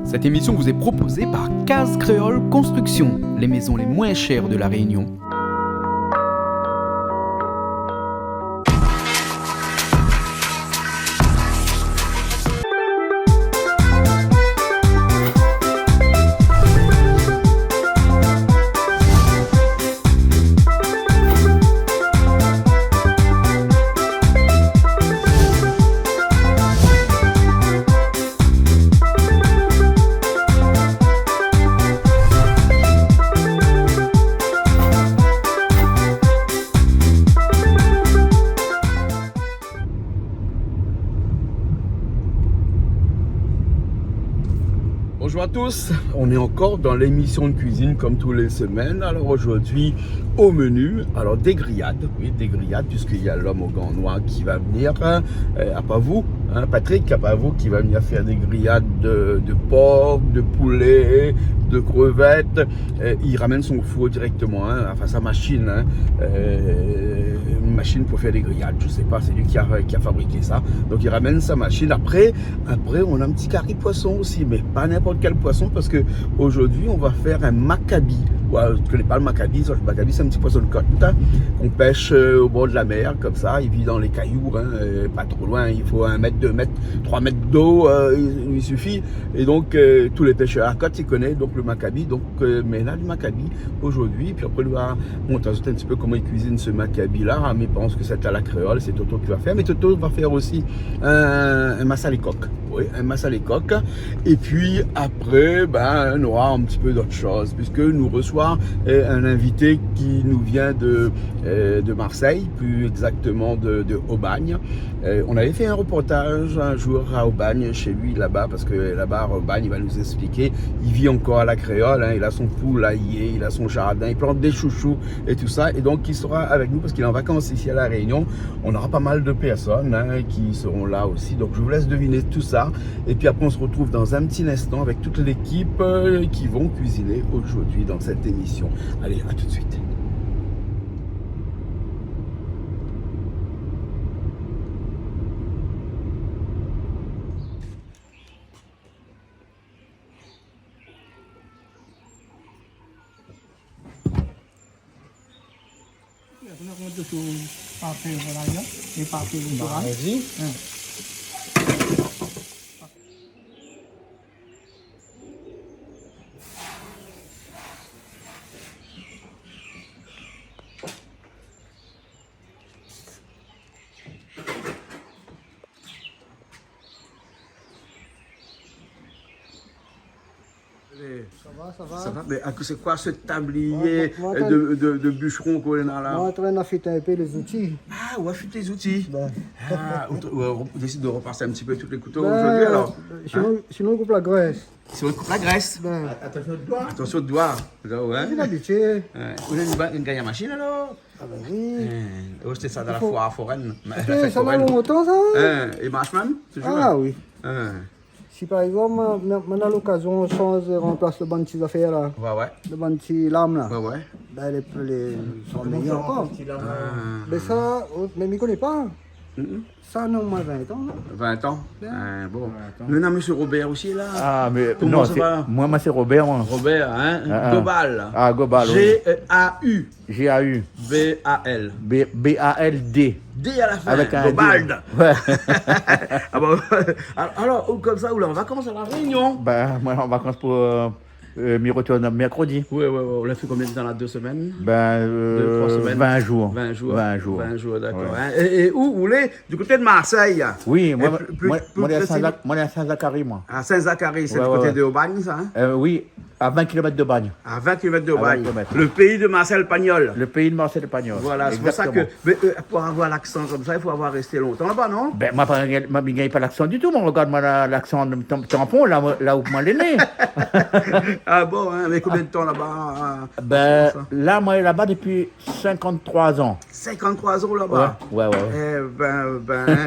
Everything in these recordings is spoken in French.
Cette émission vous est proposée par Case Créole Construction, les maisons les moins chères de la Réunion. Bonjour à tous, on est encore dans l'émission de cuisine comme tous les semaines. Alors aujourd'hui au menu, alors des grillades, oui des grillades puisqu'il y a l'homme au gant noir qui va venir, à pas vous, hein, Patrick, à pas vous qui va venir faire des grillades de porc, de poulet, de crevettes. Il ramène son four directement, hein, enfin sa machine, hein, une machine pour faire des grillades, je sais pas, c'est lui qui a fabriqué ça. Donc il ramène sa machine. Après on a un petit curry poisson aussi, mais pas n'importe quel poisson parce que aujourd'hui on va faire un maccabi. Ouais, je ne connais pas le maccabi. Le maccabi c'est un petit poisson de côte qu'on pêche au bord de la mer comme ça. Il vit dans les cailloux, hein, pas trop loin. Il faut 1 mètre, 2 mètres, 3 mètres d'eau, il suffit. Et donc tous les pêcheurs à côte ils connaissent donc le maccabi. Donc mais là le maccabi aujourd'hui. Puis après on va montrer un petit peu comment ils cuisinent ce maccabi là. Mais je pense que c'est à la créole, c'est Toto qui va faire. Mais Toto va faire aussi un massalé coq. Oui, un massalé coq. Et puis après, on aura un petit peu d'autres choses, puisque nous reçoit un invité qui nous vient de Marseille, plus exactement de Aubagne. On avait fait un reportage un jour à Aubagne, chez lui là-bas, parce que là-bas à Aubagne, il va nous expliquer, il vit encore à la créole, hein, il a son poulailler, il a son jardin, il plante des chouchous et tout ça, et donc il sera avec nous parce qu'il est en vacances ici à La Réunion. On aura pas mal de personnes qui seront là aussi, donc je vous laisse deviner tout ça, et puis après on se retrouve dans un petit instant avec toute l'équipe qui vont cuisiner aujourd'hui dans cette émission. Allez, à tout de suite. Vas-y. Ça va. Ça va, mais c'est quoi ce tablier de bûcheron qu'on a là? On est en train d'affûter un peu les outils. Ah, on affûte les outils. On décide de repasser un petit peu tous les couteaux Ben, aujourd'hui alors. Sinon, on coupe la graisse. Si on coupe la graisse. Attention au doigt. Attention au doigt. Ouais. J'ai l'habitude. Vous avez une gagne machine alors? Ah ben oui. Oh, c'était ça dans la foire foraine. Ça va longtemps ça? Et marche même? Toujours. Ah oui. Hein. Si par exemple, on a l'occasion, on change et remplace le banc de petites affaires là, Ouais. le banc de petites lames là, Ouais. ben les sont meilleurs encore. Mais ça, mais je ne connais pas. Ça, non, moi 20 ans. 20 ans. Bon. Nous avons M. Robert aussi là. Ah, mais Comment non, ça va? moi c'est Robert. Moi. Robert, hein? Gobal. Ah, Gobal. Oui. G-A-U. G-A-U. B-A-L. B-A-L-D. D à la fin. Avec un Gobald. Ouais. Ah bon, alors, comme ça, ou là, en vacances à La Réunion? Ben, moi en vacances pour m'y retourner mercredi. Oui. On l'a fait combien de temps là? 2 semaines? Ben, 3 semaines. 20 jours. 20 jours. 20 jours. D'accord. Ouais. Hein. Et où vous voulez? Du côté de Marseille. Oui, moi, plus moi à précis. Saint-Zacharie, moi. À Saint-Zacharie, c'est Ouais, du côté ouais. de Aubagne, ça? Hein? Oui, à 20 km de Bagne. À 20 km de À 20 Aubagne. kilomètres. Le pays de Marcel Pagnol. Le pays de Marcel Pagnol. Voilà, c'est pour ça que pour avoir l'accent comme ça, il faut avoir resté longtemps là-bas, non? Ben, moi, je ne gagne pas l'accent du tout. Moi, regarde-moi l'accent de tampon, là où moi l'ai né. Ah bon, hein, mais combien de temps là-bas? Ben, là, moi, là-bas depuis 53 ans. 53 ans là-bas. Ouais. Eh ben,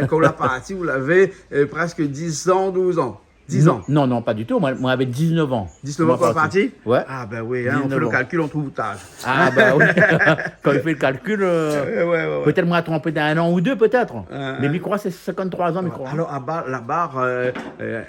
quand on l'a parti, vous l'avez presque 10 ans, 12 ans. 10 ans. Non, non, pas du tout. Moi, avec 19 ans. 19 ans qu'on est parti? Ouais. Ah ben oui, hein, on 19 fait le ans. calcul, on trouve tard. Ah, bah oui. Quand il fait le calcul, Ouais. peut-être moi trompé d'un an ou deux, peut-être. Mais hein. Micro, c'est 53 ans, Micro. Alors, la barre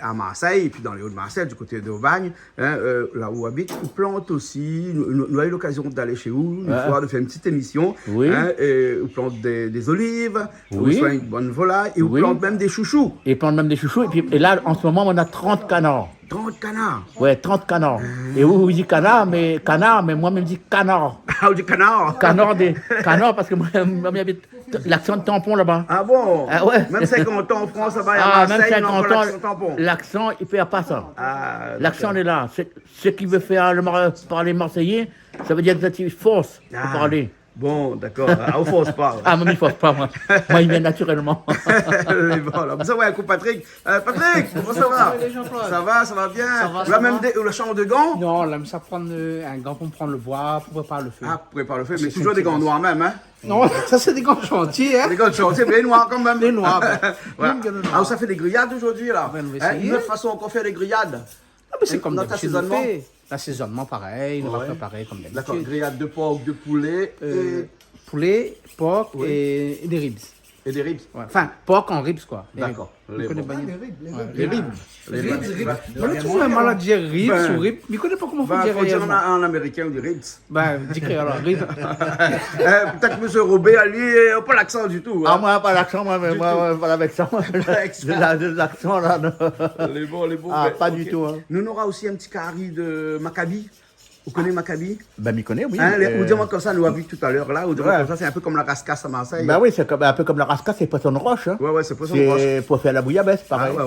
à Marseille, et puis dans les Hauts-de-Marseille, du côté d'Aubagne, hein, là où on habite, on plante aussi. Nous avons eu l'occasion d'aller chez vous, une fois, de faire une petite émission. Oui. Hein, et on plante des olives, on Oui. soit une bonne volaille, et on Oui. plante même des chouchous. Et plante même des chouchous. Et là, en ce moment, on a 30 canards. 30 canards. Ouais, 30 canards. Et vous dites canard, mais moi-même, je dis canard. Ah, du canard. Canard, parce que moi, j'habite l'accent de tampon là-bas. Ah bon? Ah ouais. Même 50 ans en France, là-bas, Ah, à même Marseille, on a 50 encore ans, l'accent tampon. l'accent, il ne perd pas ça. Ah, L'accent, il est là. Ce qui veut faire parler marseillais, ça veut dire que tu forces pour Ah. parler. Bon, d'accord. Ah, on force pas. Ah, mais il ne force pas, moi. Moi, il vient naturellement. Voilà. Ça va, écoute Patrick. Patrick, comment ça va? Ça va bien. va, Là, même la chambre de gants? Non, là, ça prendre un gant pour prendre le bois, pour préparer le feu. Ah, prépare le feu, mais C'est toujours des gants senti. noirs même, hein? Non, ça c'est des gants chantiers, hein. Des gants de chantier, mais les noirs quand même. Les noirs, Voilà. même que les noirs. Ah, ça fait des grillades aujourd'hui, là. Ben, on va essayer. Une autre façon encore faire des grillades. Ah, mais c'est comme Notre d'habitude, on assaisonnement. fait. L'assaisonnement, pareil, on va Ouais. préparer comme D'accord, d'habitude. grillades de porc, de poulet Poulet, porc Oui. et des ribs. et des ribs. Ouais. Enfin, porc en ribs, quoi. Les D'accord. ribs. Les On connaît bons. pas Les bien. ribs, les Ouais, ribs. les ribs. Les Ribs, ribs. ribs. Bah, On a toujours un mal à dire ribs Ben. ou ribs, mais je connais pas comment Bah, faut dire faut dire réellement. en américain, on dit ribs. Ben, dis que alors, ribs. Peut-être que M. Robert, lui, n'a pas l'accent du tout. Ah, Hein. moi, pas l'accent, moi, mais moi, pas avec ça. L'accent, là, non. Les bons, les bons. Ah, mais, pas ok. du tout, hein. Nous, on aura aussi un petit carré de Maccabi. Vous connaissez Maccabi? Ben, m'y connaît, oui. Hein, on dirait comme ça, nous avons vu tout à l'heure, là. On dirait Ouais. comme ça, c'est un peu comme la cascasse à Marseille. Ben oui, c'est un peu comme la rascasse, c'est poisson de roche. Hein. Ouais, c'est poisson de roche. C'est pour faire la bouillabaisse, Ah, pareil. ouais.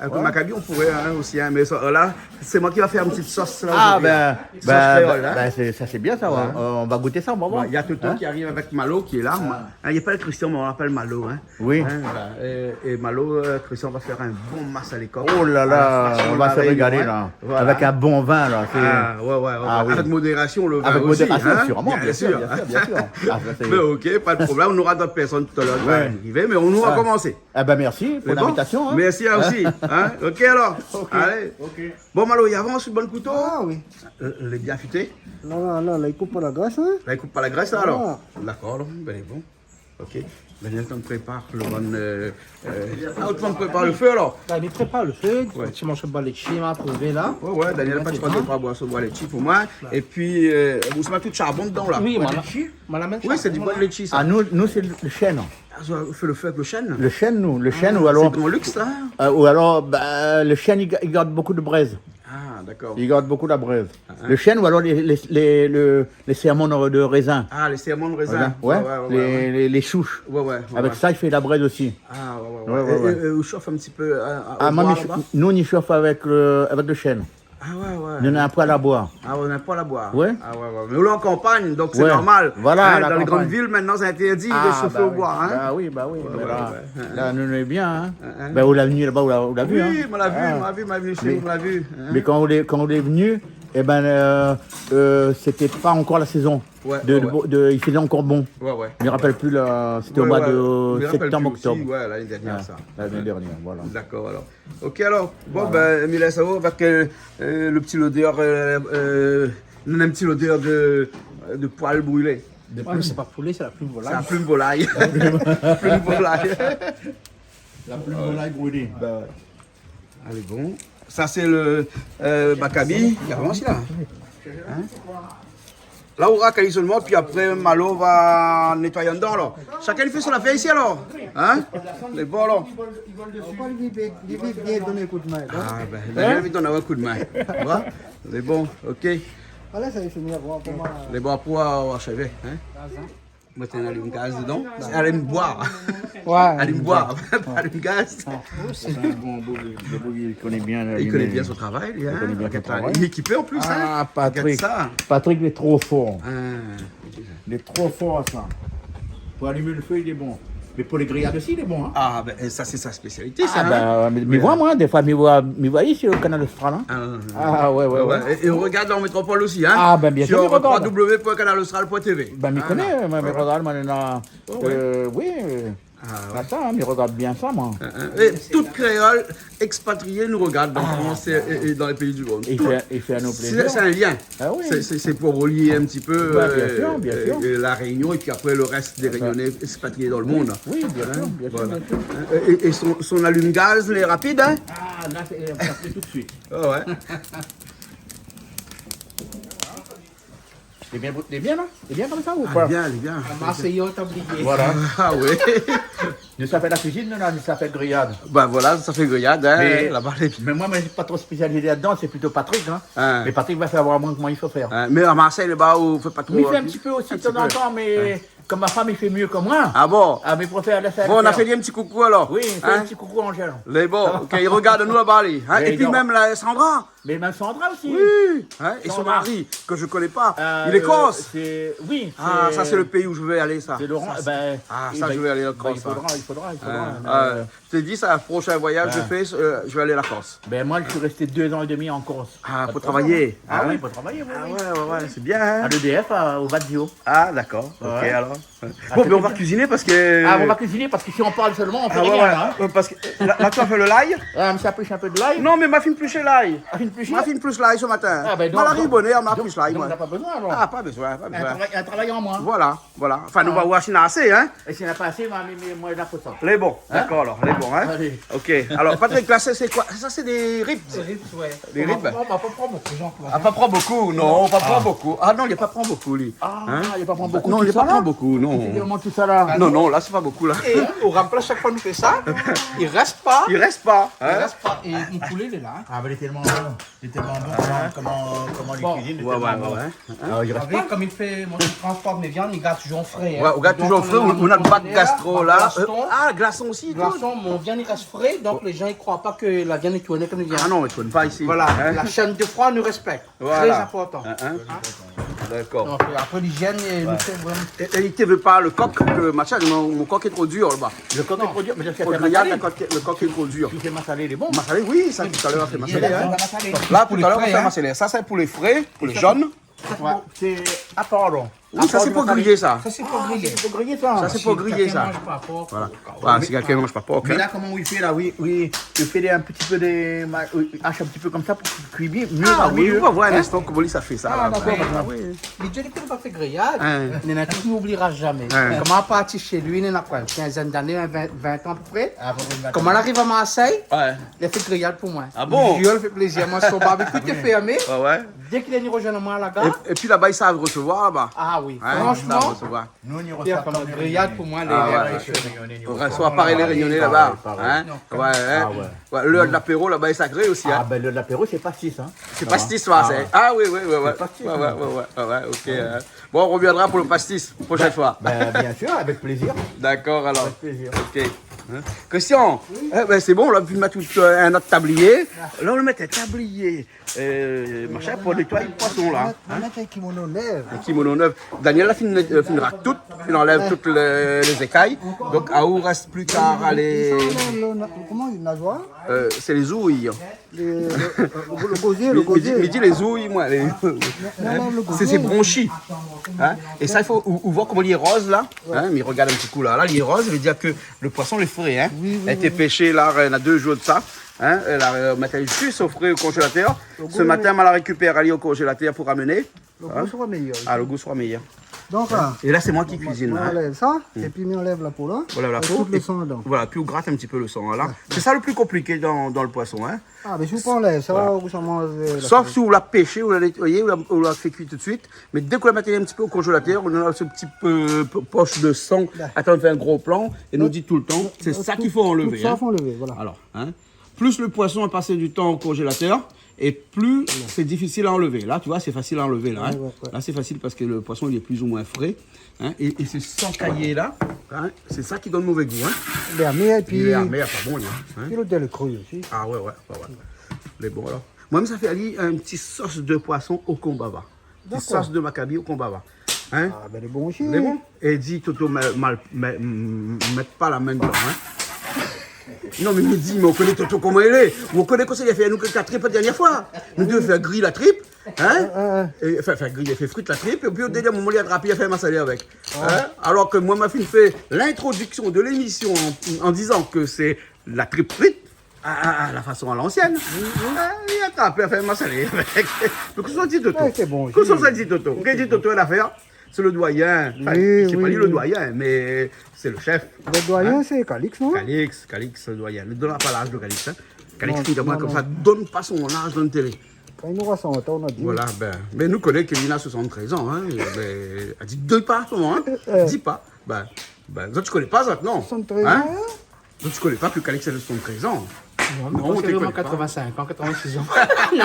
Un peu Maccabi, on pourrait aussi, hein, mais ça, là, c'est moi qui va faire une petite sauce là. Ah, aujourd'hui. Sauce créole, hein. ça c'est bien ça, on va goûter ça, on va voir. Il y a Toto qui arrive avec Malo qui est là. Il n'y a pas le Christian, mais on l'appelle Malo. Hein. Oui. Hein, voilà. Et Malo, Christian va faire un bon masse à l'école. Oh là là, on va se régaler là. Voilà. Avec un bon vin là. c'est- Ah, ouais. Ah, oui. Avec modération, le vin Avec aussi. modération, hein. sûrement, bien sûr. Ah, ça, c'est- Mais ok, pas de problème. On aura d'autres personnes tout à l'heure qui vont Ouais. arriver, mais on nous va Ah. commencer. Ah ben merci pour C'est bon? l'invitation. Hein. Merci à aussi. Hein. Ok alors. Allez. Bon Malo, il avance le bon couteau. Ah oui. Les bien affûté. Là, il coupe pas la graisse, hein. Là, il coupe pas la graisse là, alors. D'accord, alors. Ben, il est bon. Ok. Daniel, tu me prépares le bon. Tu me prépares le feu alors. Ben, il prépare le feu, Ouais. tu manges le bas de chima pour lever là. Ouais, Daniel, pas de c'est pas de bon. pas boire ce bois litchi pour moi. Et puis, vous se mettez tout de charbon dedans là. Oui, Ouais, voilà. litchi. Voilà, même Oui, c'est du bois de litchi ça. Ah nous c'est le chêne. Ah, on fait le feu avec le chêne. Le chêne nous, le chêne ou C'est alors grand luxe là. le chêne il garde beaucoup de braise. Ah, d'accord. Il garde beaucoup la braise. Le chêne ou alors les sermons de raisin. Ah, les serments de raisin. Ouais, les souches. Ouais. Avec ça, il fait la braise aussi. Ah, Ouais. Et on chauffe un petit peu. Ah, moi, nous, on y chauffe avec le chêne. Ah, ouais. Nous, on a un poêle à boire. Ah, on n'a pas la boire. Ouais. Ah, ouais. Mais on est en campagne, donc c'est Ouais. normal. Voilà, Hein, la dans les campagne. grandes villes, maintenant, c'est interdit de chauffer au bois. Hein. Bah oui. Mais là, ouais. là, nous, on est bien. Hein. Ben, on l'a venu là-bas, on l'a vu. Oui, Hein. on l'a vu, Ah. on l'a vu, chez Mais- nous, on l'a vu. Hein. Mais quand on est venu, eh ben, c'était pas encore la saison. Ouais. Il faisait encore bon. Ouais. Je me rappelle plus, c'était au Ouais, mois ouais. Je me de rappelle septembre, plus aussi, octobre. Ouais, l'année dernière, Ah, ça. l'année dernière, voilà. D'accord, alors. Ok, alors. Bon, ben, Mila Sao, avec le petit odeur, un petit odeur de poêle brûlé. Ouais, mais c'est pas poulet, c'est la plume C'est volaille. un plume volaille. Plume volaille. La plume volaille brûlée. Allez, bon. Ça, c'est le Maccabi. Il avance là. Hein? Là, on aura seulement, puis après, Malo va nettoyer en dedans, alors. Chacun fait son affaire ici, alors. Hein? Les bons, alors. On va lui bien donner un coup de main. hein. Ah, ben, Daniel, il donne un coup de main. Tu vois? Les bons, ok. Allez, ça va finir, voir comment. Les bons pour achever. Hein? Mettre un allume gaz dedans. Allez me boire. Ouais. Allez me boire. Allume gaz. Il connaît bien. Il connaît bien son travail, lui. Hein? connaît bien son travail. Il est équipé en plus. Ah, hein? Patrick. Regarde ça. Patrick, il est trop fort. Ah. Il est trop fort à ça. Pour allumer le feu, il est bon. Mais pour les grillades aussi, il est bon. Hein. Ah, ben ça, c'est sa spécialité, ça. Ah, hein? bah, mais moi, des fois, me vois ici sur le canal Austral. Hein. Ah, ouais. Et on regarde dans métropole aussi, hein? Ah, ben, bien sûr, Sur je regarde. www.canalaustral.tv. Ben, m'y connaît, mais regarde, maintenant, oui. Ah, ça, hein, mais regarde bien ça, moi. Et toute créole expatriée nous regarde dans France et dans les pays du monde. Et Tout. fait à nos plaisirs. C'est un lien. Ah oui. C'est pour relier un petit peu Bien sûr. la Réunion et puis après le reste des Réunionnais expatriés dans le monde. Oui, bien sûr, bien sûr, Voilà. bien sûr. Et son allume-gaz, les rapides, hein? Ah, là, ça fait tout de suite. Ah ouais. T'es bien, là? T'es bien comme ça ou Ah, pas? bien, bien. Marseillais au tablier. Voilà. Ah oui. Nous, ça fait la cuisine, nous, là, ça fait grillade. Ben voilà, ça fait grillade, hein? Mais- Là-bas, les... Mais moi, je ne suis pas trop spécialisé là-dedans, c'est plutôt Patrick. Hein. Hein. Mais Patrick va savoir moins comment il faut faire. Mais à Marseille, là-bas, on fait pas trop. Il fait un petit peu aussi Un de temps petit en peu. temps, mais comme ma femme, il fait mieux que moi. Ah bon? Ah, mais il préfère laisser Bon, on a faire. fait un petit coucou alors. Oui, il fait Hein? un petit coucou Angèle. Les bons, ok, ils regardent nous là-bas, les. Hein? Mais Et puis non. même la Sandra. Mais même Sandra aussi. Oui. Hein? Et son Sandra. mari, que je connais pas. Il Euh, est corse. Oui. Ah, ça c'est le pays où je vais aller, ça. C'est Laurent. Ça, Ben, Ah, eh ça, ben, je vais aller en ben, Corse. il faudra. Je t'ai dit, ça, le prochain voyage que je fais, je vais aller à la Corse. Ben, moi, je suis resté 2 ans et demi en Corse. Ah, Pas pour de travailler. problème. Ah Hein? oui, pour travailler, oui. Ah oui. ouais, c'est bien. Hein? À l'EDF, au Vadio. Ah, d'accord. Ok, Ouais. alors. Ah, Bon, c'est mais on va bien. cuisiner parce que. Ah, on va cuisiner parce que si on parle seulement, on fait Ah, ouais, rien. ouais. Hein. Parce que là, tu as fait le l'ail? Ah, mais ça pêche un peu de l'ail. Non, mais m'a fait plus chez l'ail. Ah, une plus M'a fait plus l'ail ce matin. Ah, ben, donc- Malari bonnet, on m'a Donc, plus l'ail, donc, moi. on n'a pas besoin alors. Ah, pas besoin, pas besoin. Un travail en moins. Voilà. Enfin, nous va voir si on a assez, hein. Et s'il n'y en a pas assez, mais moi, il en faut ça. Les bons, d'accord alors, les bons, hein. Allez. Ok, alors Patrick, là, c'est quoi? Ça, c'est des ribs. Ouais. Des ribs. On va pas prendre beaucoup, Jean-Claude. Ah, pas prendre beaucoup, non, pas prendre beaucoup. Ah non, il n'y a pas prendre beaucoup, lui. Ah, Hein? il n'y a pas prendre beaucoup. Non, tout il n'y a ça, pas là prendre beaucoup, Il y a non. vraiment tout ça là. Non, là, c'est pas beaucoup, là. Et au remplacement, chaque fois qu'on fait ça, il reste pas. Il reste pas, Il hein. reste pas. Et mon poulet, il est là. Ah, mais il est tellement bon. Il est tellement bon. Comment Bon. les cuisine. Ouais. Ah, il Vous reste savez, comme il fait, moi, je transporte mes viandes, il garde toujours frais. hein. Ouais, on garde Donc, toujours frais, on a le bac gastro, là. Glaçon, Ah, glaçon aussi, toi. glaçon, mon viande, il reste frais, donc les gens, ils croient pas que la viande est tournée comme une viande. Ah non, mais tu ne pas ici. Voilà, Hein? la chaîne de froid nous respecte. Voilà. Très important. Hein? D'accord. Donc, après, l'hygiène, nous fait vraiment. Et il ne veut pas le coq, que machin, mon coq est trop dur là-bas. Le coq est trop dur, mais j'ai fait Pour le massaler. grillade, le coq est trop dur. Tu fais massaler, il est bon. Massalé, oui, ça tout à l'heure, on fait massalé. On Hein. va massaler. Là, tout à l'heure, on frais, fait hein. massalé. Ça, c'est pour les frais, pour les jaunes. C'est à pardon. Oui, ça, c'est pour griller, ça. Ça, c'est pour griller. C'est pour griller ça. Ça, c'est pour griller, Quelqu'un ça. mange pas porc, Voilà. au cas où. Voilà, si quelqu'un ne mange pas porc. Mais hein. là, comment il fait là? Oui, il fait un petit peu des. Hache un petit peu comme ça pour qu'il cuise mieux. Ah oui, mieux. on va voir un instant comment ça fait ça. Ah, là. d'accord, Ah, oui. Mais Dieu, il n'a pas fait grillade. Hein. Il n'a tout n'oubliera jamais. Hein. Comment on parti chez lui, il n'a pas une quinzaine d'années, 20 ans à peu près. Ah, Comment on arrive à Marseille, Ouais. il a fait grillade pour moi. Ah bon? Dieu, il fait plaisir. Moi, son barbecue était fermé. Ah ouais. Dès qu'il est venu rejoindre moi à la gare. Et puis là-bas, ils savent recevoir là-bas. Ah oui, Hein, ils savent franchement, recevoir. Nous, on y il a reçoit comme comme des grillade pour moi. Ah les On reçoit pareil les réunionnais là-bas. Hein? Ouais, hein. Ah ouais. Ouais, l'heure de l'apéro là-bas est sacré aussi. Ah, Hein? ben l'apéro, c'est pastis. Hein. C'est pastis, ça. c'est. Ah oui, ouais. pastis, Ouais, ok. Bon, on reviendra pour le pastis, prochaine fois. Ben, bien sûr, avec plaisir. D'accord, alors. Avec plaisir. Ok. Hein? Christian, c'est bon, on a pu mettre un autre tablier. Là, on va mettre un tablier machin, pour nettoyer le poisson là. On va mettre un kimono neuf. Un kimono neuf. Daniel a finira tout, il enlève toutes les écailles. Donc, à où reste plus qu'à aller. Comment il nageoire? C'est les ouilles. Le gosier, le Mais gosier. dis les ouilles, moi. C'est ses bronchies. Hein? Et ça, il faut voir comment il est rose là. Hein? Mais regarde un petit coup là. Là, il est rose, ça veut dire que le poisson est frais. Hein? Il a été pêché là, il y a 2 jours de ça. Hein? Elle a matériel juste au frais au congélateur. Ce matin, elle la récupère, aller au congélateur pour ramener. Le goût sera meilleur. Ah, le goût sera meilleur. Donc là, Et là, c'est moi qui cuisine. on Hein? enlève ça, et puis on enlève la peau là. Voilà la avec peau. tout le sang dedans. Voilà, puis on gratte un petit peu le sang. Là. C'est ça le plus compliqué dans le poisson. Hein? Ah, mais si vous enlève ça, vous ça mange. Sauf si vous la pêchez, vous la nettoyez, vous la fait cuire tout de suite. Mais dès que vous la mettez un petit peu au congélateur, on a ce petit poche de sang. Attends, on fait un gros plan et nous dit tout le temps, c'est ça qu'il faut enlever. Tout ça, Hein. faut enlever, voilà. Alors, hein, plus le poisson a passé du temps au congélateur, et plus c'est difficile à enlever. Là, tu vois, c'est facile à enlever. Là, hein. Ouais. Là c'est facile parce que le poisson il est plus ou moins frais. Hein, et ce sang caillé là, hein, c'est ça qui donne mauvais goût. Hein. L'hermé, et puis. Il est armé, pas bon. Là, hein. Puis l'hôtel cru aussi. Ah ouais. Mais bon alors. Moi-même, ça fait aller un petit sauce de poisson au kombava. Une sauce de maccabi au kombava. Hein? Ah, ben, le bon aussi. C'est bon? Et dis, Toto, mets pas la main dedans. Hein? Non, mais me dis, mais on connaît Toto comment il est. On connaît qu'on s'est fait nous que la tripe la dernière fois. Nous devons faire griller la tripe. Hein? Et, enfin, il a fait frites la tripe, et puis au dernier moment, il a attrapé, il a fait massaler avec. Hein? Alors que moi, ma fille fait l'introduction de l'émission en disant que c'est la tripe frite. À la façon à l'ancienne. Il a attrapé, il a fait massaler avec. Mais que soit dit Toto? C'est bon. Que soit dit Toto? Qu'est-ce que dit Toto à l'affaire? C'est le doyen. Enfin, Oui, c'est oui, pas lui le oui. doyen, mais c'est le chef. Le doyen, c'est Calix, non? Calix, le doyen. Ne donne pas l'âge de Calix. Hein. Calix, Non, qui d'abord non, comme non. ça, donne pas son âge dans la télé. Quand il nous aura 100 ans, on a dit. Voilà, mais nous connaissons qu'il a 73 ans. Hein. Elle dit, dis pas, souvent, hein. Dis pas. Toi, tu connais pas ça, non? 73 Hein? ans? Toi, tu connais pas que Calix a 73 ans. Non, on c'est t'écoute vraiment pas. 85 ans, 86 ans.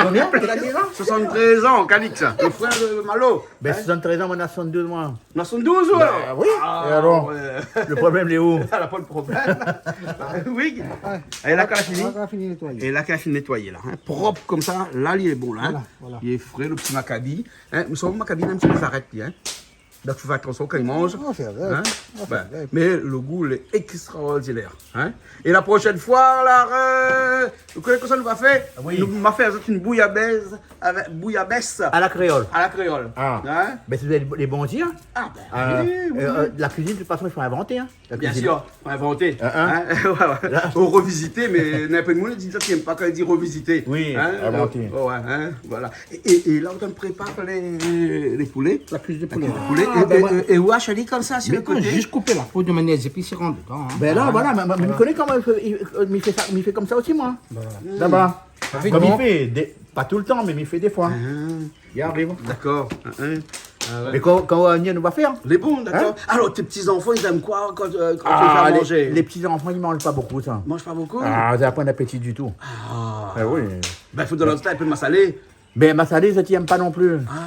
Combien? Il a dit là? 73 ans, Calix, le frère de Malo. Ben, 73 ans, on a 62 mois. On a 72 ou alors? Oui. Et alors Ouais. Le problème, il est où? Elle n'a pas de problème. Oui. Et là, qu'elle a fini. On a fini de nettoyer. Et là, qu'elle a fini de nettoyer, là. Hein. Propre comme ça. Là, il est bon, là. Hein. Voilà. Il est frais, le petit maccabi. Hein. Nous sommes maccabi, même si on s'arrête, hein. Donc, tu fais attention quand il mange. On va faire avec. Hein. On va faire avec. Mais le goût, il est extraordinaire. Hein. Et la prochaine fois, là, vous connaissez que ça nous va faire? Oui. Nous va faire une bouillabaisse À la créole. à la créole. Ah. Hein. Ben, c'est les bons dire. Ah, ben, oui. La cuisine, de toute façon, il faut inventer. Hein. La Bien cuisine. sûr, faut inventer. Hein. Hein. Ouais, ouais. Ou revisiter, mais n'importe monde dit ça qui n'aime pas quand il dit revisiter. Oui, Hein. inventer. Ouais, hein. Voilà. Et là, on prépare les poulets. La cuisse de poulet. Et où achète comme ça sur le côté? Juste couper la peau de manière épices rentre dedans. Hein. Ben là, voilà, mais il connaît comment il fait ça, il fait comme ça aussi, moi. Là-bas. Comme il fait, pas tout le temps, mais il fait des fois. Il arrive. D'accord. Mais quand on va venir, nous va faire. Les bons, d'accord. Alors, tes petits-enfants, ils aiment quoi quand tu les fais manger? les petits enfants, ils mangent pas beaucoup, ça. Ils mangent pas beaucoup? Ah, ça n'a pas d'appétit du tout. Ah. Ah oui. Ben, il faut de l'instant un peu de massalé. Mais ma salée, ça t'aime pas non plus. Ah.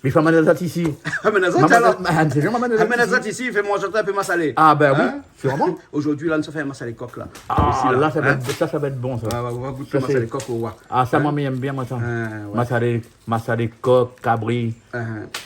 Mais il faut m'amener ça ici. Amenazat, alors. C'est bien m'amener ça Amenazat ici. ici, il fait manger un peu massalé. Ah ben oui, Hein? sûrement. Aujourd'hui, là, on se fait un massalé coq, là. Ah, Ici, là, ça va, Hein? ça va être bon, ça. On va goûter Ça, le massalé c'est- coq au roi. Ah, ça, moi, j'aime bien, moi, ça. Ouais. Massalé coq, cabri,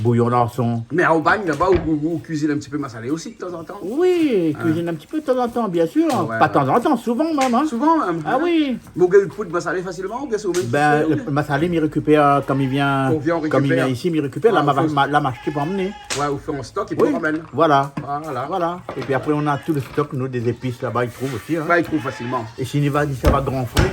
bouillon d'arçon. Mais en bagne, là-bas, on cuisine un petit peu massalé aussi de temps en temps. Oui, cuisine un petit peu de temps en temps, bien sûr. Ouais, Pas de temps en temps, souvent même. Hein. Souvent, même. Ah oui. Vous avez le pot de massalé facilement ou bien c'est au même Ben, titre, le massalé, il récupère comme il vient, On vient, on comme il vient récupère. ici, il récupère. Ah, Là, faut- la mâche, tu peux emmener. Ouais, on fait en stock et puis Oui, on ramène. voilà. Voilà. Voilà. Et puis après, on a tout le stock, nous, des épices là-bas, ils trouvent aussi. Hein. Ouais, il trouve facilement. Et si il va, ça va Grand Frais.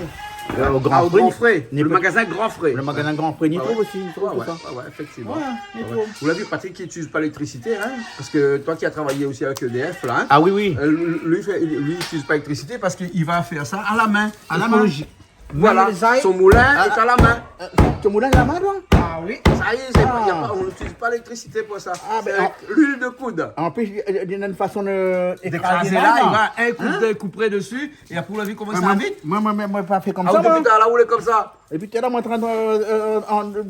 Au Au Grand Grand Frais. il Le peut- magasin Grand Frais. Le magasin Grand Frais, il Ah trouve ouais. aussi. Il trouve Ouais, tout ouais, ça. ouais, effectivement. Ouais, il Ouais. trouve. Vous l'avez vu, Patrick, qui n'utilise pas l'électricité, hein? Parce que toi qui as travaillé aussi avec EDF, là, hein? Ah oui, oui. Lui, il n'utilise pas l'électricité parce qu'il va faire ça à la main. À la main. Écologique. Voilà, Même les ailes. son moulin est à la main. Tu moulin à la main, toi? Ah oui. Ça y est, on n'utilise pas l'électricité pour ça. Ah, ben, c'est avec l'huile de coude. En plus, il y a une façon de D'écraser là, il va un coup de couperé dessus et après, vous l'avez vu comment ça vite. Moi, pas fait comme Ah, ça. vous moi. depuis là, roulé comme ça. Et puis, tu es là, moi, en train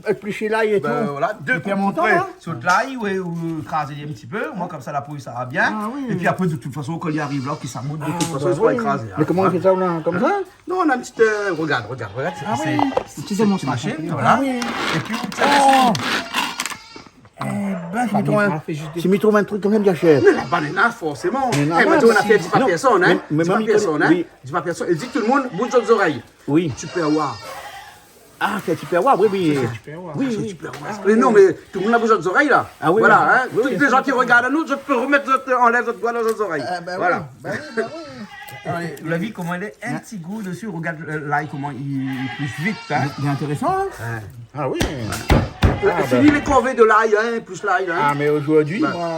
d'éplucher l'ail et tout. Ben voilà, deux Depuis un coups montant, couperés hein. sur de l'ail, ou écraser un petit peu. Moi, comme ça, la pouille, ça va bien. Ah, oui. Et puis après, de toute façon, quand il arrive là, qu'il s'amoute, de toute façon, bah il sera oui. écrasé. Mais comment on fait ça, là? Comme ça? Non, on a une petite. Regarde. Ah oui. Petite démonstration. Machine, voilà. oui. Et puis, Oh! Eh ben, si je trouve un truc comme ça, j'achète. mais la banane, forcément. Mais non, Eh, maintenant, on a si- fait 10 non, personnes, hein. mais 10 même il personnes, connaît- hein. oui. 10 personnes. Il dit que tout le monde bouge aux oreilles. Oui. Super wow. Ah, c'est super, ouais, oui, oui. Oui, C'est oui. super wow. Mais non, mais tout le monde a besoin aux oreilles, là. Ah oui, voilà, oui. hein. Oui, Tous oui, les gens qui regardent à nous, je peux remettre, enlève votre doigt dans les oreilles. Ben Voilà. oui, ben oui. Vous l'avez vu comment il est un petit goût dessus. Regarde l'ail, comment il pousse vite, hein. C'est intéressant, hein? Ah oui. Fini les corvées de l'ail, hein, plus l'ail, hein. Ah, mais aujourd'hui, Ben. moi,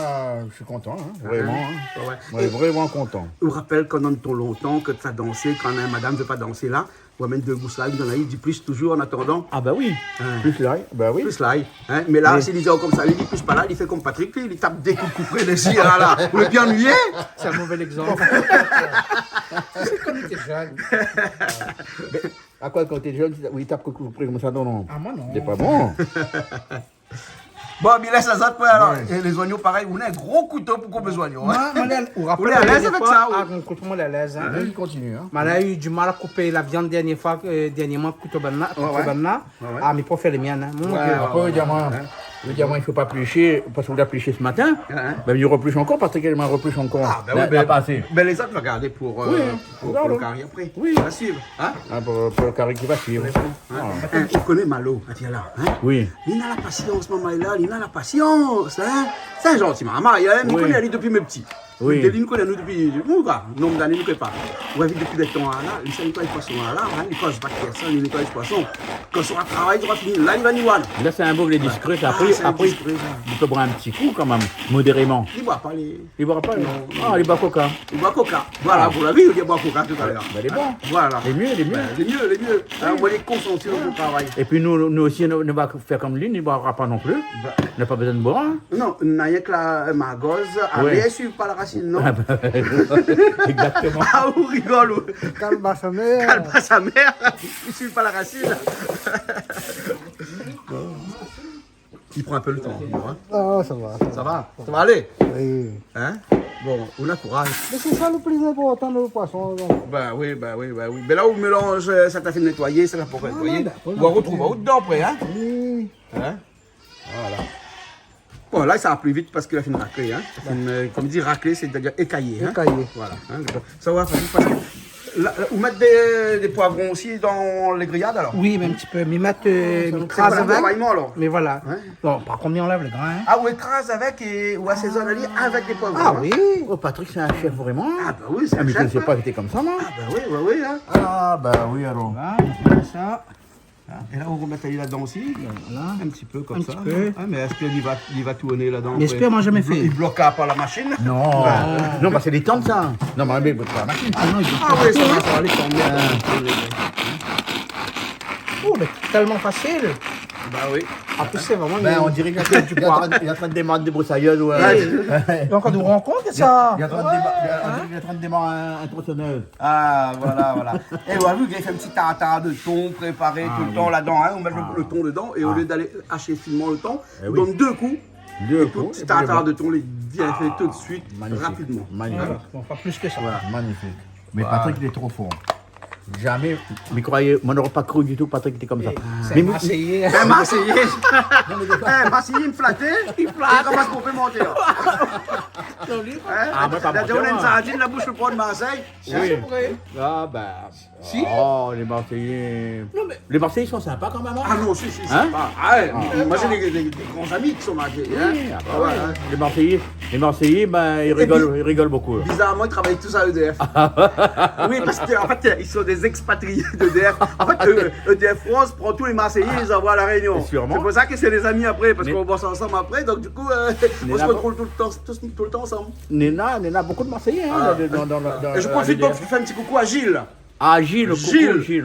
je suis content, hein, vraiment. Hein. Ouais. Moi, je suis vraiment content. Je me rappelle quand on entend longtemps que tu as dansé, quand un madame ne veut pas danser là, on amène deux gousses l'ail dans l'ail, il dit plus toujours en attendant. Ah, bah oui. Hein. Plus l'ail, bah oui. Plus l'ail. Hein. Mais là, Oui. s'il disait comme ça, il dit plus pas là, il fait comme Patrick, puis il tape des coups de couperés dessus, là. Vous l'avez bien ennuyé? C'est un mauvais exemple. C'est quand on était jeune. À quoi, quand t'es jeune, oui, tape que vous prenez comme ça, non, non. Ah, moi non. C'est pas bon. Bon, il laisse la zone pour alors. Et les oignons, pareil, on a un gros couteau pour couper les oignons. Hein. Moi, Vous êtes à l'aise avec ça, Ah, on coupe, moi, à l'aise. Hein. Il continue, hein. Mais elle a eu du mal à couper la viande dernièrement, couteau banana. Ouais. Ah, mais pour faire les miennes. Hein. Mon Dieu. Après, diamant. Je veux dire, moi, il ne faut pas pêcher, parce qu'on a pêché ce matin. Ben, il repêche encore, parce qu'il m'a repêché encore. Ah, ben Là, oui, ben, pas assez. ben les autres, regardez pour regarde. le carré après. Oui. Ça va suivre. Hein? Ah, pour le carré qui va suivre. On connaît Malo, là. Hein? Oui. Il a la patience, maman, il a la patience. Hein? C'est un gentil maman. Il Oui. connaît lui depuis mes petits. Oui. Il nous connaît nous depuis nombre d'années, nous ne connaît pas. On va vite depuis des temps là, il s'est nettoyé les poissons là, il cause pas de personne, il nettoie les poissons. Quand on va travailler, il va finir. Là, il va nous voir. Là, c'est un beau les discret. Après, discret, il peut boire un petit coup quand même, modérément. Il ne boit pas les. Il boira pas. Ah, il boit coca. Il boit coca. Voilà, vous l'avez vu, il boit coca tout à l'heure. Ben, il est bon. Voilà. Les mieux, les mieux. Les mieux. On va les concentrer dans le travail. Et puis nous aussi, on ne va faire comme lui, il ne boira pas non plus. On n'a pas besoin de boire. Hein. Non, il n'y a rien que la margoze. Allez, suivre pas la racine, non? Exactement. Ah, vous rigolez. Calme à sa mère. Calme pas sa mère. Il suit pas la racine. Il prend un peu le temps. Hein. Ah, ça va. Ça va? Ça va aller? Oui. Hein? Bon, on a courage. Mais c'est ça le plus important de le poisson. Donc. Bah oui. Mais là où le mélange, ça t'a fait nettoyer, ça t'a pas fait nettoyer. On va retrouver où dedans après, hein? Oui. Hein? Voilà. Bon, là, ça va plus vite parce qu'il a fait une raclée. Hein? Comme il dit, raclée, c'est-à-dire écaillé. Hein? Écaillé. Voilà. Hein? Ça va faire vite parce que. Là, vous mettez des poivrons aussi dans les grillades alors? Oui, mais un petit peu. Mais mettre C'est écrase pas avec. l'accompagnement alors? Mais voilà. Ouais. Bon, par contre, on enlève le grain. Hein. Ah, ou écrase avec ou assaisonne avec des poivrons. Ah hein? oui. Oh, Patrick, c'est un chef vraiment. Ah, bah oui, c'est Ah, un mais je ne chef. sais pas que c'était comme ça, moi. Ah, bah oui. Hein? Ah, bah oui, alors. Voilà, on fait ça. Et là, on va mettre là-dedans aussi. Voilà. Un petit peu comme Un ça. petit peu. Ah, mais est-ce qu'il va tourner là-dedans? Mais après? j'espère, moi, jamais fait. Il bloquera pas la machine? Non, non, bah c'est des temps de ça. Non, mais votre machine. Ah non, il Ah oui, ça va aller quand même. Oh, mais tellement facile. Bah oui. En plus, c'est vraiment. Ben, on dirait qu'il est en train de démarrer des broussailleuses ou Il y a encore du rencontre, ça. il est en train de démarrer un tronçonneuse. Ah, voilà. Et on a vu qu'il a fait un petit tartare de thon préparé tout le temps là-dedans. Hein? On met le thon dedans et au lieu d'aller hacher finement le thon, on donne 2 coups. Deux Tout coups. petit tartare de thon, il est bien fait tout de suite, Magnifique. rapidement. Magnifique. On fera plus que ça. Voilà, magnifique. Mais Patrick, il est trop fort. Jamais, mais croyez, moi n'aurais pas cru du tout Patrick était comme ça. C'est Marseillais. Un Marseillais, il me flattait, il commence pour faire monter. Ah, moi, pas La mentir, journée de moi. sardine, la bouche le prend de Marseille. Oui. Ah, bah. Si. Oh, les Marseillais. Les Marseillais sont sympas quand même. Hein? Ah non, si, Hein? pas. Ah, ouais, moi j'ai des grands amis qui sont Marseillais. Hein? Oui, ah bah Ah ouais, ouais. hein. Les Marseillais, ben, ils rigolent beaucoup. Bizarrement, ils travaillent tous à EDF. Oui, parce qu'en fait, ils sont des expatriés d'EDF. En fait, EDF France prend tous les Marseillais et les envoie à La Réunion. Sûrement. C'est pour ça que c'est des amis après, parce Mais- qu'on bosse ensemble après. Donc, du coup, on se retrouve tout le temps ensemble. Néna beaucoup de Marseillais. Hein, Et je profite pour faire un petit coucou à Gilles. Ah, Gilles, coucou,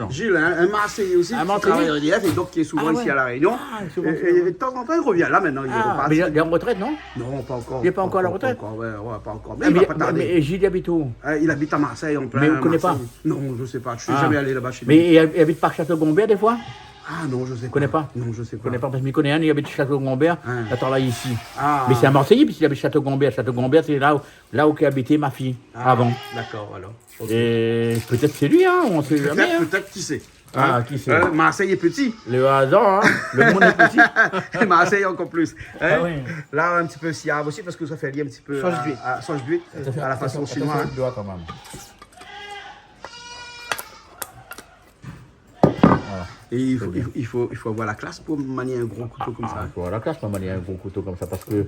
Gilles, un Marseillais aussi, Un qui Marseillais. travaille à EDF et donc qui est souvent Ah ouais. ici à La Réunion. Ah, souvent, Et de temps en temps, il revient. Là maintenant, il Ah, repart. mais il est en retraite, non? Non, pas encore. Il est pas encore à la retraite? Pas encore, ouais, pas encore. Ah, Mais il va pas tarder. mais Gilles habite où? Il habite à Marseille, en plein. Mais vous ne connaissez pas? Marseille. Non, je sais pas. Je suis Ah. jamais allé là-bas chez Mais lui. il habite par Château-Gombert des fois? Ah non, je sais pas. connais pas? Non, je sais Je pas. connais pas parce que je connais un, il habite Château-Gombert. Ah. Attends, là, ici. Ah. Mais c'est un Marseillais puisqu'il habite Château-Gombert. Château-Gombert, c'est là où habitait ma fille avant. D'accord, alors. Ok. Et peut-être c'est lui, hein, on sait jamais. Hein. Peut-être, qui sait. Ah, qui sait. Marseille est petit. Le hasard, hein. Le monde est petit. Marseille encore plus. Hein? Ah oui. Là, un petit peu Siave aussi, parce que ça fait lier un petit peu Sauce d'huile. à sauce d'huile, à la façon chinoise. hein. doigt quand même. Et il faut avoir la classe pour manier un gros couteau comme ça. Pour la classe, maman, il y a un gros couteau comme ça parce que,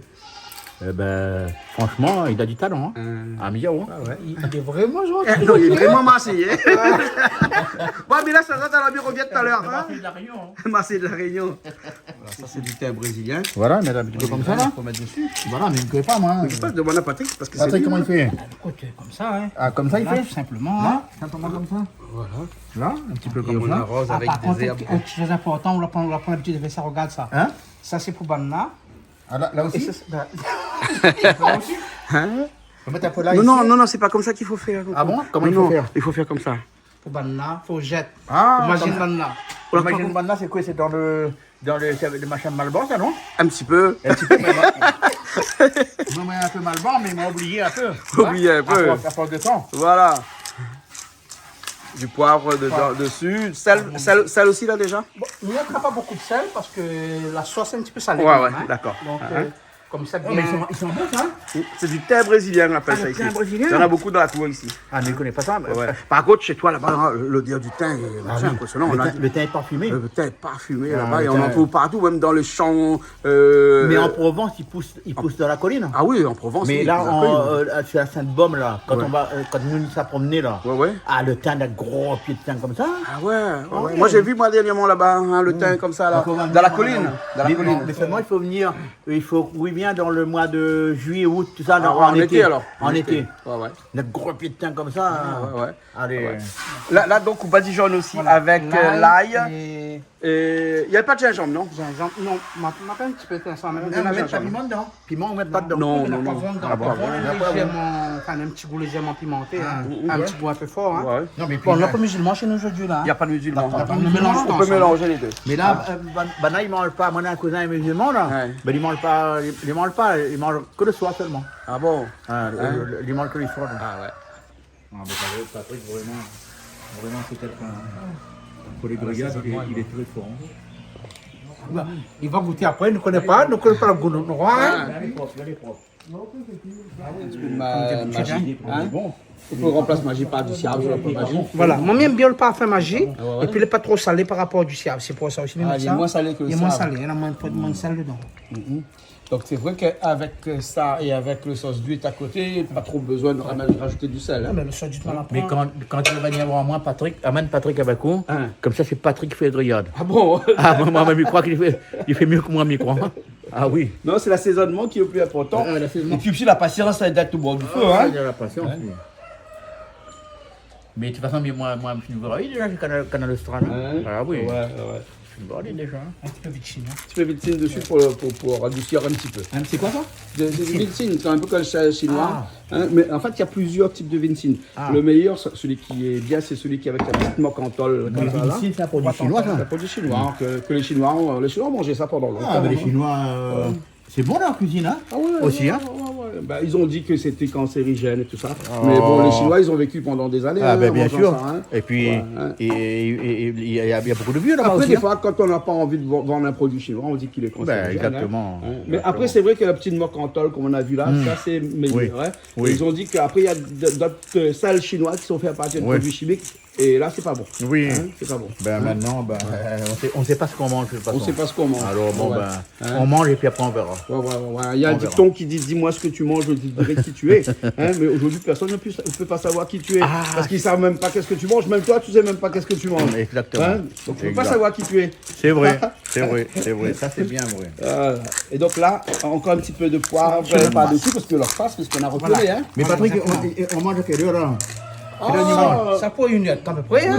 ben, franchement, il a du talent. Hein. Ah, Miao. Hein. Il est vraiment gentil. Non, il est vraiment marseillais. Bon, mais là, ça va, on revient tout à l'heure. Hein? de la Réunion. Marseille de la Réunion. Ça, c'est du thé brésilien. Voilà, mais un petit peu comme ça, là. Faut mettre dessus. Voilà, mais il ne connaît pas, moi. Hein. Je passe devant à Patrick parce que c'est. Patrick, lui, comment là. il fait? Écoute, comme ça, hein. Ah, comme ça, il Là, fait? tout simplement. Là, Hein. simplement comme ça. Voilà. Là, un petit peu Et comme on ça. arrose Ah, avec par contre, des herbes. autre chose important, on va prendre l'habitude de faire ça, regarde ça. Hein? Ça, c'est pour Banana. Ah, là Et aussi? ça, c'est- bah, Hein? On va mettre un peu là, Non, ici. non, c'est pas comme ça qu'il faut faire. Ah bon? Comment il Non, faut faire? Il faut faire comme ça. pour Banana, faut jeter. Ah, Imagine comme- Banana. Imagine maintenant, c'est quoi? C'est dans le machin de Malban, ça, non? Un petit peu. Un petit peu, mais moi, un peu Malban, mais il m'a oublié un peu. Oublié un peu. À force de temps. Voilà. Du poivre dessus. Sel aussi là déjà? Bon, on ne mettra pas beaucoup de sel parce que la sauce est un petit peu salée. Ouais, quand ouais, même, hein. d'accord. Donc, comme ça, bien. Oh, mais ils sont bons, ça. C'est du thym brésilien, on appelle ça le ici. thym brésilien. Il y en a beaucoup dans la cour ici. Ah, mais je ne connais pas ça. Mais... Ouais. Par contre, chez toi là-bas, l'odeur du thym est impressionnant. Le thym est parfumé. Le thym est parfumé Ah, là-bas le et on thym. en trouve partout, même dans les champs. Mais en Provence, il pousse dans la colline. Ah oui, en Provence. Mais oui, là, exactement. sur la Sainte-Baume, là, quand Ouais. on va, quand nous nous sommes promenés, là, Ouais. ah, le thym, des gros pieds de thym comme ça. Ah ouais. Moi j'ai vu moi dernièrement là-bas, hein, le thym comme ça là, Il faut dans venir la colline. Dans la mais, colline. mais seulement, il faut venir, oui, bien dans le mois de juillet, août, tout ça, Ah, en ouais, en été alors. En été. Ouais. Des gros pieds de thym comme ça. Ouais. Allez. Ouais. Là donc au badigeonne aussi avec l'ail. Et il n'y a pas de gingembre, non? Gingembre, non, on va mettre un petit peu de ça. On va mettre pas piment dedans. Piment, on met pas dedans. Non. Le poivron dedans. Ah bon, Le poivron bon. légèrement, enfin, un petit goût légèrement pimenté, hein. Un petit goût un peu fort. Hein. Ouais. Non, mais Bon, on n'a pas musulman chez nous aujourd'hui là. Il n'y a pas de musulman. On mélange On peut mélanger les deux. Mais là, Bana, il mange pas. Moi, j'ai un cousin est musulman, là. Ouais. Ben, il mange pas, il mange que le soir seulement. Ah bon? Il mange que le soir. Ah ouais. Ah, mais Patrick, vraiment, c'est quelqu'un. Pour les grillades, il est très fort. Il va goûter après, il ne connaît pas le goût noir. Hein. Il est propre. Un petit peu de magie. Hein? Il faut remplacer magie par du siage, magie. Voilà, moi j'aime bien le parfum magique, et puis il n'est pas trop salé par rapport au du siave. C'est pour ça aussi. Ah, il est moins salé que le Il est moins siave. salé, il y a moins de sel dedans. Donc c'est vrai qu'avec ça et avec le sauce d'huile à côté, pas trop besoin de rajouter du sel. Ah, Hein? mais le sauce du temps Mais quand il va venir voir moi, Patrick, amène Patrick avec vous. Hein. Comme ça, c'est Patrick qui fait le grillade. Ah bon? Ah, moi, il croit qu'il fait mieux que moi, il croit. Ah oui. Non, c'est l'assaisonnement qui est le plus important. l'assaisonnement. Et puis aussi la patience d'être au bord du feu. Hein? Il y a la patience. Oui. Mais de toute façon, moi, je suis venu déjà chez Canal Austral. Hein? Ah oui. Ouais. Je suis venu déjà. Un petit peu vite chinois. Tu fais victime dessus pour adoucir un petit peu. C'est quoi ça? C'est du vincine, c'est un peu comme le chinois. Hein, mais en fait, il y a plusieurs types de vincine. Le meilleur, celui qui est bien, c'est celui qui est avec la petite moque en tôle. Comme ça, là. C'est un produit chinois, C'est un ça. produit chinois, hein, que les Chinois ont mangé ça pendant longtemps. Ah, mais les hein. Chinois, c'est bon dans la cuisine, hein? Ah ouais, Aussi, hein? ouais. Ben, ils ont dit que c'était cancérigène et tout ça. Mais bon, les Chinois, ils ont vécu pendant des années. Ah, hein, ben en bien mangeant sûr. ça, hein. Et puis, Ouais, hein. il y a beaucoup de vieux là-bas Après, aussi. des hein. fois, quand on n'a pas envie de vendre un produit chinois, on dit qu'il est cancérigène. Ben, exactement. hein. Mais après, c'est vrai que la petite moque en tôle, comme on a vu là, ça c'est meilleur. Oui. Hein. Oui. Ils ont dit qu'après, il y a d'autres salles chinoises qui sont faites à partir de Oui. produits chimiques. Et là, c'est pas bon. Oui. Hein, c'est pas bon. Ben maintenant, on sait pas ce qu'on mange. de toute façon. On sait pas ce qu'on mange. Alors bon, Ouais. on mange et puis après on verra. Ouais. Il y a un On verra. dicton qui dit dis-moi ce que tu manges, je te dirai qui tu es. Hein, mais aujourd'hui, personne ne peut pas savoir qui tu es. Parce qu'ils savent même pas qu'est-ce que tu manges. Même toi, tu sais même pas qu'est-ce que tu manges. Exactement. Hein, donc, tu peux pas Exact. savoir qui tu es. C'est vrai, c'est vrai. Ça c'est bien vrai. Voilà. Et donc là, encore un petit peu de poivre par-dessus, parce que leur face, parce qu'on a reculé. Voilà. Hein. Mais Patrick, on mange à quelle heure là? Ça pour une heure à peu près. Hein.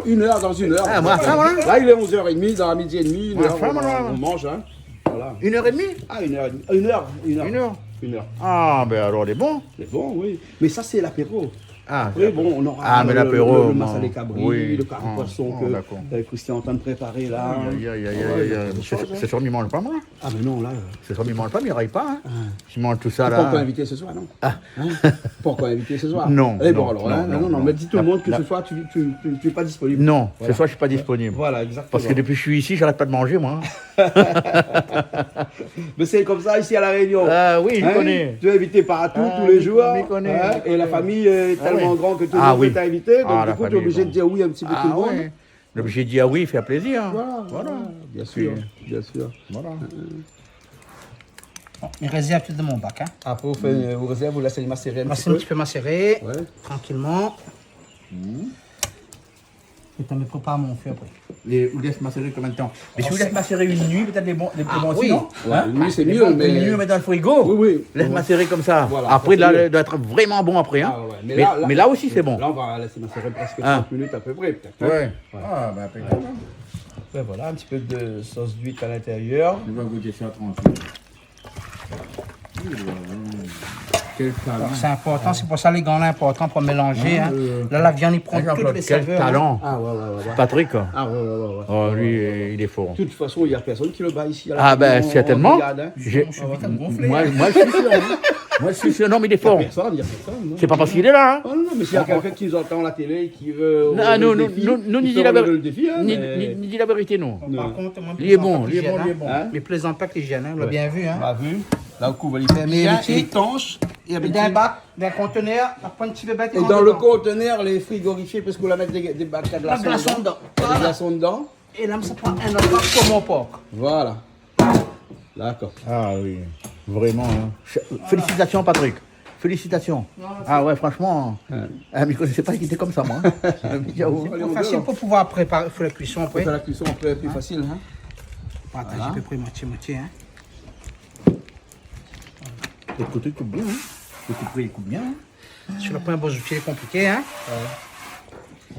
Une heure dans une heure. Ah, moi, ça, voilà. Là, il est 11h30, dans la midi et demie, une Ouais, heure, ça, voilà. on mange. Hein. Voilà. 1h30? Ah, une heure. Une heure. Ah, ben alors il est bon. C'est bon, oui. Mais ça, c'est l'apéro. Ah, Oui, bon, on aura Ah, mais l'apéro, le bon. massalé cabri, Oui. le carré Ah, poisson oh, d'accord. que Christian est en train de préparer là. C'est sûr qu'il mange pas moi. Ah, mais non, là. C'est sûr qu'il mange pas, mais il raille pas. Hein. Il mange tout ça Pourquoi là. invité ce soir, non Hein Pourquoi invité ce soir Non, Eh non, bon, alors, non, hein, non, non, mais dis tout le monde que là. ce soir, tu es pas disponible. Non, Voilà. ce soir je suis pas disponible. Voilà, exactement. Parce que depuis que je suis ici, j'arrête pas de manger moi. Mais c'est comme ça ici à La Réunion. Ah oui, je Hein, connais. tu es invité partout, Ah, tous les je jours. connais, hein, je et la connais. famille est tellement oui. grande que tout le Ah monde oui. est invité. Donc Ah, du la coup, tu es famille, obligé de bon. dire oui un petit peu tout le monde. Ouais. L'objet de dire oui, il fait plaisir. Voilà. Bien sûr, bien sûr. Voilà. Bon, il réserve tout de mon bac. Hein. Après, vous réservez, vous laissez macérer un On va petit un peu. petit peu macérer, Ouais. tranquillement. Et tu me prépares mon feu après. Et vous laissez macérer combien de temps? Mais si vous laissez macérer une nuit, peut-être les bons aussi, oui. non? Ouais, une nuit, c'est Les mieux, bons, mais- Une nuit, on met dans le frigo. Oui. Laisse macérer comme ça. Voilà, Après, ça, là, c'est mieux. il doit être vraiment bon après. Hein. Ah, ouais. Mais là aussi, c'est bon. Là, on va laisser macérer presque Ah. 30 minutes à peu près, peut-être. hein. Ouais. Ah, ben, peut-être. Ouais, voilà, un petit peu de sauce d'huile à l'intérieur. On va goûter ça tranquille. Quel talent. Alors, c'est important, c'est pour ça les gants là important pour mélanger. Hein. Là, la viande, il prend toutes les Quel saveurs. Hein. talent. Ah, ouais. Patrick. Ah, ouais. Oh, lui, il est fort. De toute façon, il n'y a personne qui le bat ici. À la Ah, ben, Réunion, en certainement. brigade, hein. J'ai- Je suis vite à me gonfler. Moi, je suis sûr. Hein. Moi, c'est un homme, il est fort. Il y a personne. C'est pas parce qu'il est là. Hein. Oh, non, mais s'il y a quelqu'un qui nous entend à la télé et qui veut. Non, nous, ni dit la le défi, hein, ni dit la vérité, non. Par contre, moi, Il est bon, plaisante il est pas bon, que il est l'hygiène, bon. Hein? Mais plaisante pas que l'hygiène, hein, on l'a bien vu. Hein. On l'a vu. Là, on couvre les fermes bien héritier. étanches. Et D'un bac, d'un conteneur, à point de petit bébé. Et dans le conteneur, les frigorifiés, parce qu'on la mettre des bacs de La glaçon dedans. Des glaçons dedans. Et là, ça prend un autre bac comme mon porc. Voilà. D'accord. Ah oui, vraiment. Hein. Félicitations, Patrick. Félicitations. Ah ouais, franchement. Je ne connaissais pas qu'il était comme ça, moi. C'est facile pour pouvoir préparer la cuisson après. Pour la cuisson, après, plus facile. Hein. Partager à peu près moitié-moitié. Hein. Le côté coupe bien. Hein. Le couperé, il coupe bien. Hein. Sur le point, bon, c'est compliqué. Hein.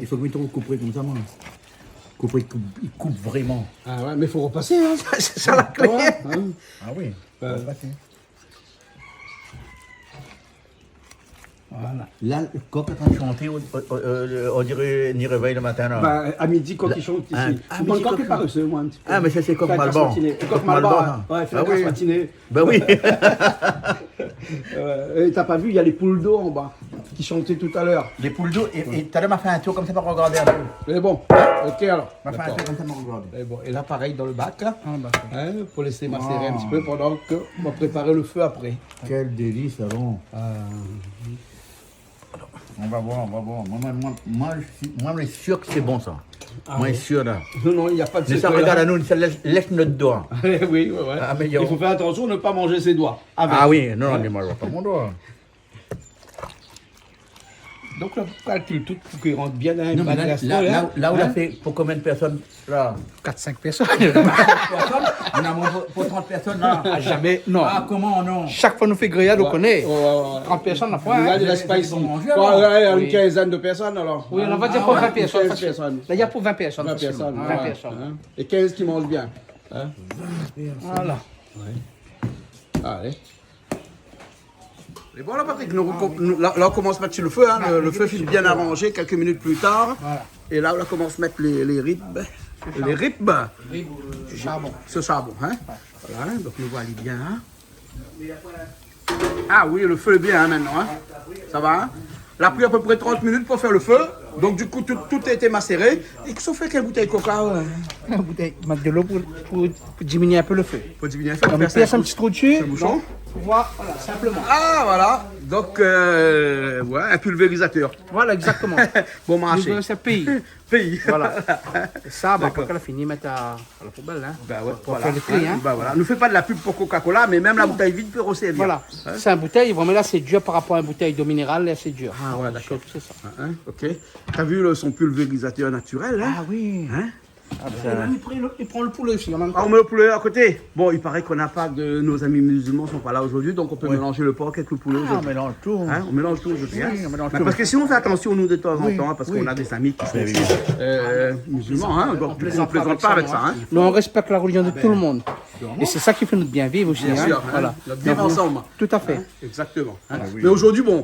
Il faut que tu le couperé comme ça, moi. Couperé, il coupe vraiment. Ah ouais, mais il faut repasser. Hein. C'est ça la clé. Ouais, hein. Ah oui. Voilà. Là, le coq est en train de chanter, on dirait ni réveil le matin. Là. Bah, à midi, quand il chante ici. Mon midi, coq coq est pas reçu, moi, un petit peu. Ah, mais ça, c'est coq Malban. Coq Malban. Ouais, fait la grasse matinée. Ben oui. Et t'as pas vu, il y a les poules d'eau en bas qui chantaient tout à l'heure. Les poules d'eau, et tout à l'heure, m'a fait un tour comme ça pour regarder un peu. Mais bon, ok alors. M'a fait un D'accord. tour comme ça pour regarder. Et, bon, et là, pareil, dans le bac, là, bah, hein, pour laisser macérer un petit peu pendant qu'on va préparer le feu après. Quel délice, alors. On va voir, on va voir. Moi, je suis sûr que c'est bon, ça. Moi, je suis sûr, là. Non, non, il n'y a pas de Mais ça secret, regarde là. à nous, ça laisse notre doigt. Oui, oui, ouais. Ah, mais Il faut faire attention de ne pas manger ses doigts. Avec. Ah oui, non, non, moi, je vois pas mon doigt. Donc là, vous calculez tout pour qu'il rentre bien dans Non, mais là où on a hein. fait, pour combien de personnes, là 4-5 personnes. On a moins pour 30 personnes, là. Ah, jamais. Non. Ah, comment, non Chaque fois nous fait grillade, on connaît. Ouais. 30 personnes la fois. Il y a Hein. de l'espace ici. vont manger, Ouais, alors. ouais, il y a Oui. une quinzaine de personnes alors. Oui, on va dire Ah pour ouais, 20 personnes. 15 facile. personnes. Là, il y a pour 20 personnes. 20 facile. personnes. 20 ouais, personnes. hein. Et 15 qui mangent bien. Hein. Voilà. Allez. Et voilà Patrick, là on commence à mettre sur le feu, hein. Le feu est bien arrangé quelques minutes plus tard. Voilà. Et là on commence à mettre les ribs. Les ribs. Charbon. Ce charbon, hein. Voilà, donc nous voilà bien. Hein. Ah oui, le feu est bien hein, maintenant. Hein. Ça va hein. Il a pris à peu près 30 minutes pour faire le feu. Donc du coup, tout a été macéré. Et que ça fait quelle bouteille de coca Une bouteille. Mettre de l'eau pour diminuer un peu le feu. Faut diminuer le feu. On met faire un petit trou dessus. le bouchon. Voilà, simplement. Ah voilà. Donc, ouais, un pulvérisateur. Voilà, exactement. Bon marché. C'est pays. Pays. Voilà. Et ça, bah, après qu'elle a fini, mettre à la poubelle. Hein. Ben ouais, Pour voilà. faire le tri, hein. Ben voilà. Ne fais pas de la pub pour Coca-Cola, mais même la bouteille vide peut resservir. Voilà. C'est une bouteille, vraiment là, c'est dur par rapport à une bouteille d'eau minérale, là, c'est dur. Ah ouais, d'accord. C'est ça. Hein, ok. T'as vu son pulvérisateur naturel, hein? Ah oui. Hein? Et là, il prend le poulet aussi en même Ah, temps. on met le poulet à côté. Bon, il paraît qu'on n'a pas de nos amis musulmans sont pas là aujourd'hui, donc on peut mélanger le porc avec le poulet Ah, on aujourd'hui. mélange tout. Hein, on mélange tout aujourd'hui. hein. Oui, on mélange Mais tout. parce que si on fait attention nous de temps en Oui, temps, hein, parce oui. qu'on a des amis qui sont oui. musulmans, hein, donc on ne plaisante pas avec ça. Hein. Nous, on respecte la religion de tout le monde. Et c'est ça qui fait notre bien vivre aussi. Bien hein. sûr, hein. Voilà. Le vivre ensemble. Tout à fait. Exactement. hein. Mais aujourd'hui, bon,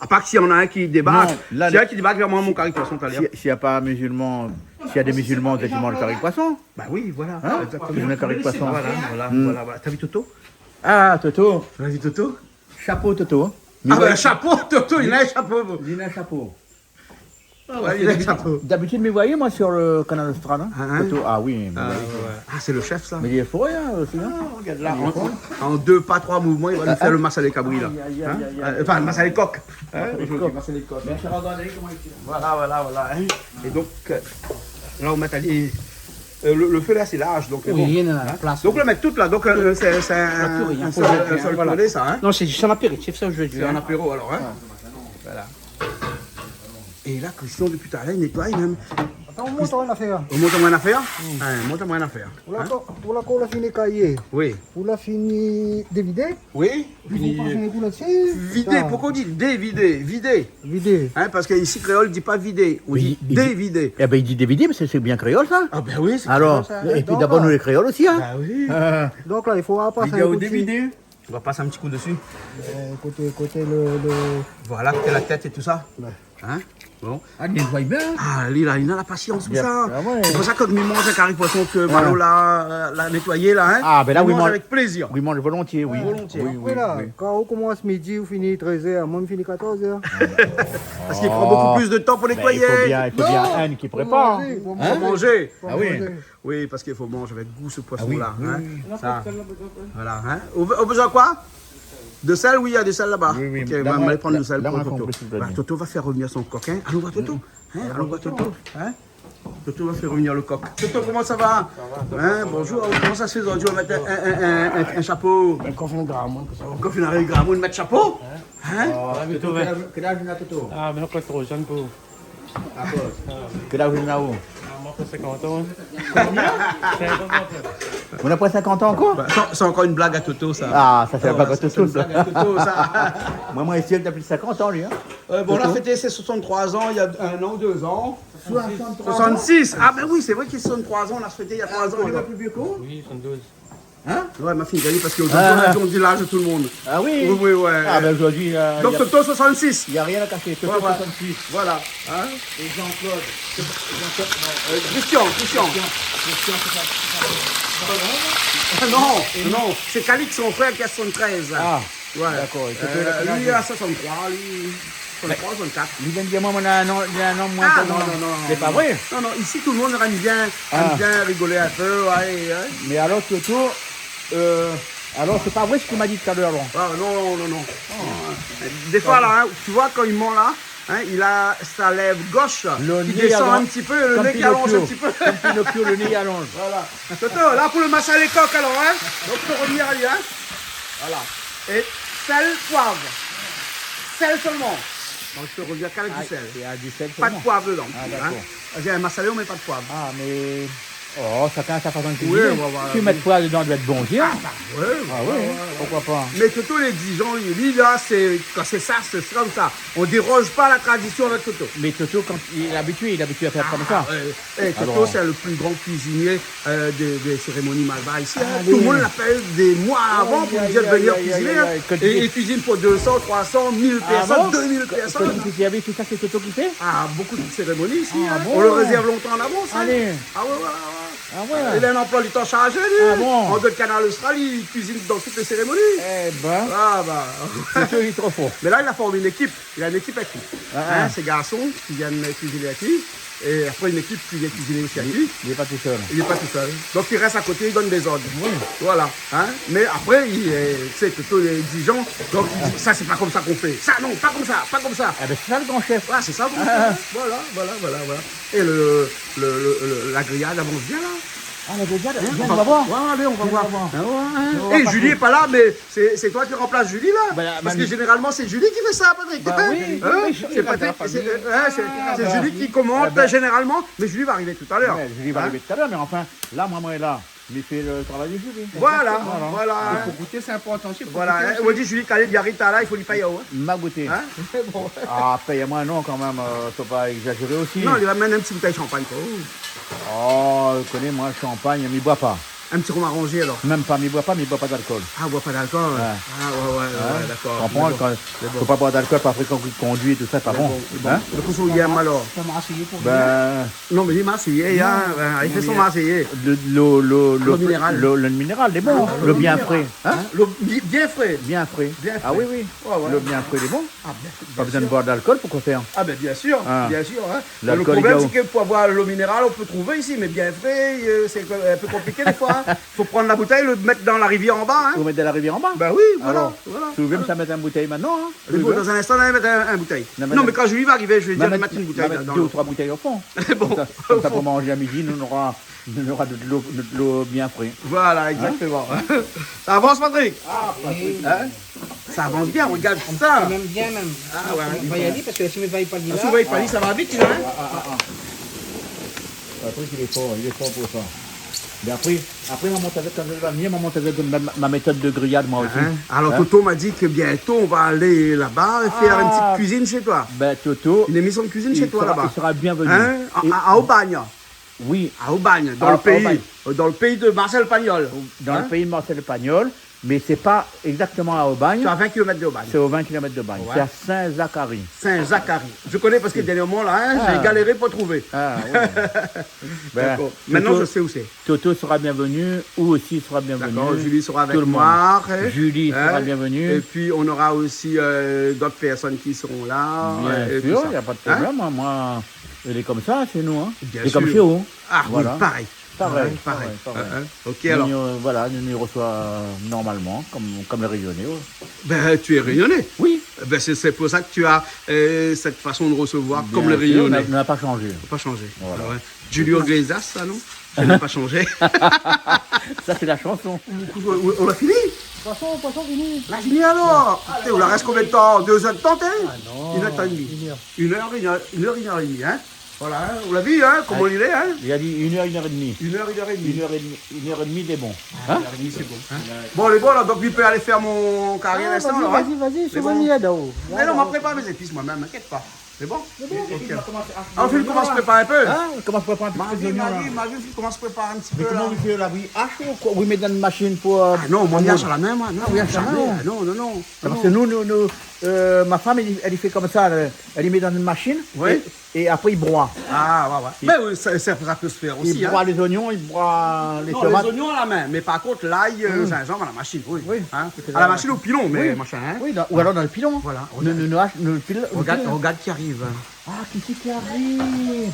à part que s'il y en a un qui débarque, Non, là, s'il y en a un qui débarque vers moi, mon carré de poisson tout à l'heure. S'il n'y a pas un musulman, s'il y a des musulmans, peut-être qu'ils mangent le carré de poisson. Bah oui, voilà. Hein Exactement. Ils mangent le carré de poisson. Voilà. T'as vu Toto? Ah, Toto. T'as vu Toto? Chapeau, Toto. Ah bah, un chapeau, Toto, il a un chapeau. Il a un chapeau. Ouais, il a un chapeau. D'habitude, me voyez, moi, sur le canal Austral. Hein Hein Toto. Ah oui. Ah, c'est le chef, ça. Mais il est fort, hein, aussi. Hein Regarde là, en 2 pas 3 mouvements, il va nous faire le massalé cabri là. Hein? Enfin, le massalé coq. Hein? Massalé coq. Voilà. hein. Et donc, là, on met le feu là, c'est large. Donc, Oui, bon. il y en a la place. Donc, on le met tout là. Donc, c'est un seul Voilà. poulet, ça. Hein? Non, c'est juste un apéritif, ça, je veux C'est dire. un apéro alors. Hein? Voilà. Et là, Christian, depuis tout à l'heure, il nettoie même. Attends, on monte en affaire. On monte à moins d'affaires monte à moins d'affaires. Pour la cour, on a fini cahier. Oui. On a fini dévider. Oui. Vous passez un coup là-dessus. Vider. Pourquoi on dit dévider? Vider. Vider. Hein, parce qu'ici, créole ne dit pas vider, on dit il dit- dévider. Eh ben, il dit DVD, mais c'est bien créole, ça. Ah ben oui, c'est Alors, créole, ça. et puis Donc, d'abord, là. nous, les créoles aussi, hein. Ah oui. Donc là, il faut passer un Vidéo coup de fil. DVD. On va passer un petit coup dessus. Côté le... Voilà, côté la tête et tout ça. Hein? Bon. Ah, il nettoie bien. Ah, lui, là, il a la patience, tout ça. Ah ouais. C'est pour ça que quand il mange un carré poisson que Malo l'a nettoyé, là, hein. Ah, ben là, il oui, mange mange- avec plaisir. Oui, mange volontiers, oui. Volontiers. Oui, oui, Après là, oui. quand on commence midi, on finit 13h, moi je finis 14h. Parce qu'il prend beaucoup plus de temps pour Ben, nettoyer. il faut bien un qui prépare. Faut manger. Ah oui. Oui, parce qu'il faut manger avec goût ce poisson-là. hein. Ça. Voilà. Hein. Au besoin quoi? De sel, oui, il y a du sel là-bas. Oui, oui. Ok, Là, on va moi- aller prendre du sel là, pour moi, Toto. je comprends, Voilà, Toto va faire revenir son coquin. Allons voir Toto. Hein, allons voir Toto. Hein. Toto va faire revenir le coq. Toto, comment ça va? Hein, bonjour, comment ça se fait aujourd'hui? On va mettre un chapeau. Quand on arrive à mettre chapeau? Hein? Quel âge il a, Toto? Ah, mais non, pas trop jeune pour. Quel âge il a? Moi, pas 50 ans. On a pas 50 ans encore? Bah, c'est encore une blague à Toto, ça. Ah, ça fait pas que C'est Toto, une ça. blague à Toto, ça. Moi, ici, elle a plus de 50 ans, lui. Hein. Bon, on a fêté ses 63 ans il y a 1 an, 2 ans. 66. Ah, ben oui, c'est vrai qu'il y a 63 ans, on a fêté il y a 3 ans. alors. plus vieux qu'on? Oui, 72. Ouais, ma fille gagne parce qu'aujourd'hui, on dit l'âge de tout le monde. Ah oui? Oui, oui, ouais. Ah, ben aujourd'hui, Donc, Toto, 66. il n'y a rien à cacher. Toto, Ouais, ouais. 66. Voilà. Hein? Et Jean-Claude. Christian. Ah, non, non, c'est Calix, son frère, qui a 73. Ah, ouais. d'accord. Et Toto, il a quel âge? Lui, il a 63, lui. 63, 64. lui vient de dire, moi, on a un an moins Ah, que non, moi. non, non. C'est pas vrai? Non, non, ici, tout le monde aime bien rigoler un peu. Ouais, ouais. Mais alors, Toto, alors, c'est pas vrai ce qu'il m'a dit tout à l'heure, Laurent. Ah, non. Des fois, là, hein, tu vois, quand il ment là, hein, il a sa lèvre gauche Le qui nez descend allonge. un petit peu et le Comme nez qui allonge Pinocchio. un petit peu. Comme Pinocchio, le nez allonge. Voilà. Toto, là, pour le masque à l'écoque, alors, hein. Donc, pour revenir à lui, hein. Voilà. Et sel, poivre. Sel seulement. Donc, je te reviens qu'avec du sel. Il y a du sel Pas de seulement. poivre dedans. Ah, d'accord. J'ai un massalé, mais pas de poivre. Ah, mais... Oh, chacun a sa façon de cuisiner. Oui, voilà. Tu mets de poivre dedans, il doit être bon, tiens. Ouais, Ah oui, pourquoi pas. Mais Toto est exigeant, lui là, c'est quand c'est ça, c'est comme ça. On déroge pas la tradition avec Toto. Mais Toto, quand il est habitué à faire comme ça. Et Toto, Alors. c'est le plus grand cuisinier des cérémonies Malva ici. hein. Allez. Tout le monde l'appelle des mois avant pour lui dire de venir cuisiner. hein. Quand tu Et dis- il cuisine pour 200, 300, 1000 personnes, 2000 Quand personnes. tu fais avec tout ça, c'est Toto qui fait? Ah, beaucoup de cérémonies ici. Ah hein. bon? On le réserve longtemps en avance. hein. Allez. Ah ouais. Ah ouais. Il a un emploi du temps chargé, lui. Ah bon? En deux canal Australie, il cuisine dans toutes les cérémonies. Eh ben, Ah bah. Toto, il est trop fort. Mais là, il a formé une équipe. Il a une équipe avec lui. Ah. Hein, ces garçons qui viennent cuisiner avec lui. Et après, une équipe qui vient cuisiner aussi avec lui. Il n'est pas tout seul. Il n'est pas tout seul. Donc, il reste à côté, il donne des ordres. Voilà. Hein. Mais après, il est plutôt exigeant. Donc, il dit, ça, c'est pas comme ça qu'on fait. Ça, non, pas comme ça, pas comme ça. Eh ben, c'est ça le grand chef. Voilà, c'est ça qu'on fait. Voilà. Et la grillade avance bien, là. Ah, la brigade, Hein, on va voir. Ouais, allez, on va voir. voir. Ah ouais. On va Et pas Julie n'est pas là, mais c'est toi qui remplaces Julie là. Bah, Parce mamie. que généralement c'est Julie qui fait ça, Patrick. Bah oui, Hein oui, c'est Patrick, c'est Julie qui commente bah. généralement, mais Julie va arriver tout à l'heure. Ouais, Julie va Hein. arriver tout à l'heure, mais enfin, là, moi est là. Mais il fait le travail de Julie. Voilà. Pour goûter, c'est important aussi. Voilà. On dit Julie Khaled Yarita là, il faut lui payer. Hein. M'a goûté. Hein. Ah, paye-moi non quand même, faut pas exagérer aussi. Non, il va mettre un petit bouteille de champagne. Quoi. Oh, je connais moi le champagne, mais il boit pas. Un petit rhum arrangé alors. Même pas, mais il boit pas d'alcool. Ah, on boit pas d'alcool. Ah, ouais, d'accord. Comprends, faut pas boire d'alcool, pas après quand il conduit et tout ça, pas bon. Hein? Le cousou il aime alors. Ben, Non, mais il est marseillais, hein. Il fait son marseillais. l'eau minérale. le minéral, il est bon. Le bien frais. Hein? L'eau bien frais. Bien frais. Bien Ah frais. oui, oui. Ouais. Le bien frais, il est bon. Ah, Pas besoin de boire d'alcool, pourquoi faire? Ah ben bien sûr, Ah. bien sûr. Hein. Le L'alcool, problème il y a c'est que pour avoir l'eau minérale, on peut trouver ici, mais bien frais, c'est un peu compliqué des fois. Il faut prendre la bouteille, le mettre dans la rivière en bas. Hein. Vous mettez de la rivière en bas? Ben oui, voilà. Alors, voilà. si vous voulez me ça mettre une bouteille maintenant, hein? Les beaux, dans un instant, on va mettre un bouteille. Non, Non, mais- mais quand Julie va arriver, je vais On va dire de mettre une bouteille mettre dans 2 ou l'eau. 3 bouteilles au fond. Bon, Comme ça, pour manger à midi, nous on aura de l'eau bien frais. voilà, exactement. Ça avance, Patrick? Hein? Ça avance bien, regarde ça. Même bien même. Ah ouais. On va y aller parce que si on ne va pas Ah, là. souvent, il fallait, ça va vite, là. Hein? Patrick, il est fort pour ça. Mais après ma montée quand je vais venir, ma montée ma méthode de grillade, moi aussi. Hein? Alors, Hein? Toto m'a dit que bientôt, on va aller là-bas et faire une petite cuisine chez toi. Ben, Toto, Une émission de cuisine chez toi, là-bas. il sera bienvenu. Hein? Et- À Aubagne. oui, À Aubagne, À Aubagne. dans le pays de Marcel Pagnol. dans Hein? le pays de Marcel Pagnol, Mais c'est pas exactement à Aubagne. Tu as 20 km de Aubagne. C'est aux 20 km de Bagne. Ouais. C'est à Saint-Zacharie. Saint-Zacharie. Je connais parce que dernièrement, là, j'ai galéré pour trouver. Ah, oui. Ben, D'accord. Maintenant, Toto- je sais où c'est. Toto sera bienvenu, ou aussi sera bienvenu. D'accord, Julie sera avec Tout le monde. moi. Julie sera Hein. bienvenue. Et puis, on aura aussi d'autres personnes qui seront là. Bien et tout sûr, ça. il n'y a pas de Hein? problème. Hein. Moi, il est comme ça chez nous. Hein. Bien Il est comme sûr. chez vous. Ah Voilà. oui, pareil. Pareil, pareil. pareil. Ok, Nous, alors. voilà, nous nous reçoit normalement, comme les régionnaires. Ben, tu es rayonné. Oui. Ben, c'est pour ça que tu as cette façon de recevoir comme le Bien sûr, rayonné. n'a pas changé. Pas changé. Voilà. Ah ouais. Julio Iglesias, ça non? Ça n'a pas changé. Ça, c'est la chanson. On l'a fini? Poisson fini. On l'a fini alors? Il la reste combien de temps? 2 heures de temps, t'es? non, 1 heure et demie. 1 heure. 1 heure et demie, hein? Voilà, hein, on l'a vu, hein? Comment il est, hein? Il a dit 1 heure, 1 heure et demie. 1 heure et demie. 1 heure et demie, c'est bon. Hein? C'est bon. Hein? Bon, les bon, là, donc, il peut aller faire mon carrière Ah, restant, là. hein? vas-y, C'est je bon. vais y aller là-haut. Mais non, on m'a préparé mes épices moi-même, m'inquiète pas. C'est bon? Ok. Alors, Philippe commence à préparer un peu. Hein? Comment je prépare un petit peu d'oignon, là? Philippe commence à préparer un petit Mais peu, là. comment vous faites là? Oui, hache ou quoi? Vous mettez dans une machine pour... Ah non, moi, on y a sur la main, moi. Non, oui, à la main. Non, non, non. Parce que nous, ma femme, elle y fait comme ça, elle y met dans une machine, Oui. et après il broie. Ah, ouais, ouais. Mais oui, ça peut se faire aussi, Il hein. broie les oignons, il broie les Non, tomates. les oignons à la main, mais par contre, l'ail, gingembre à la machine, oui. Oui. Hein? C'est À la ça. machine au pilon, mais Oui. machin, hein. Oui, ou alors dans le pilon. Voilà, Nous pilon. Regarde qui arrive. Ah, qui c'est qui arrive?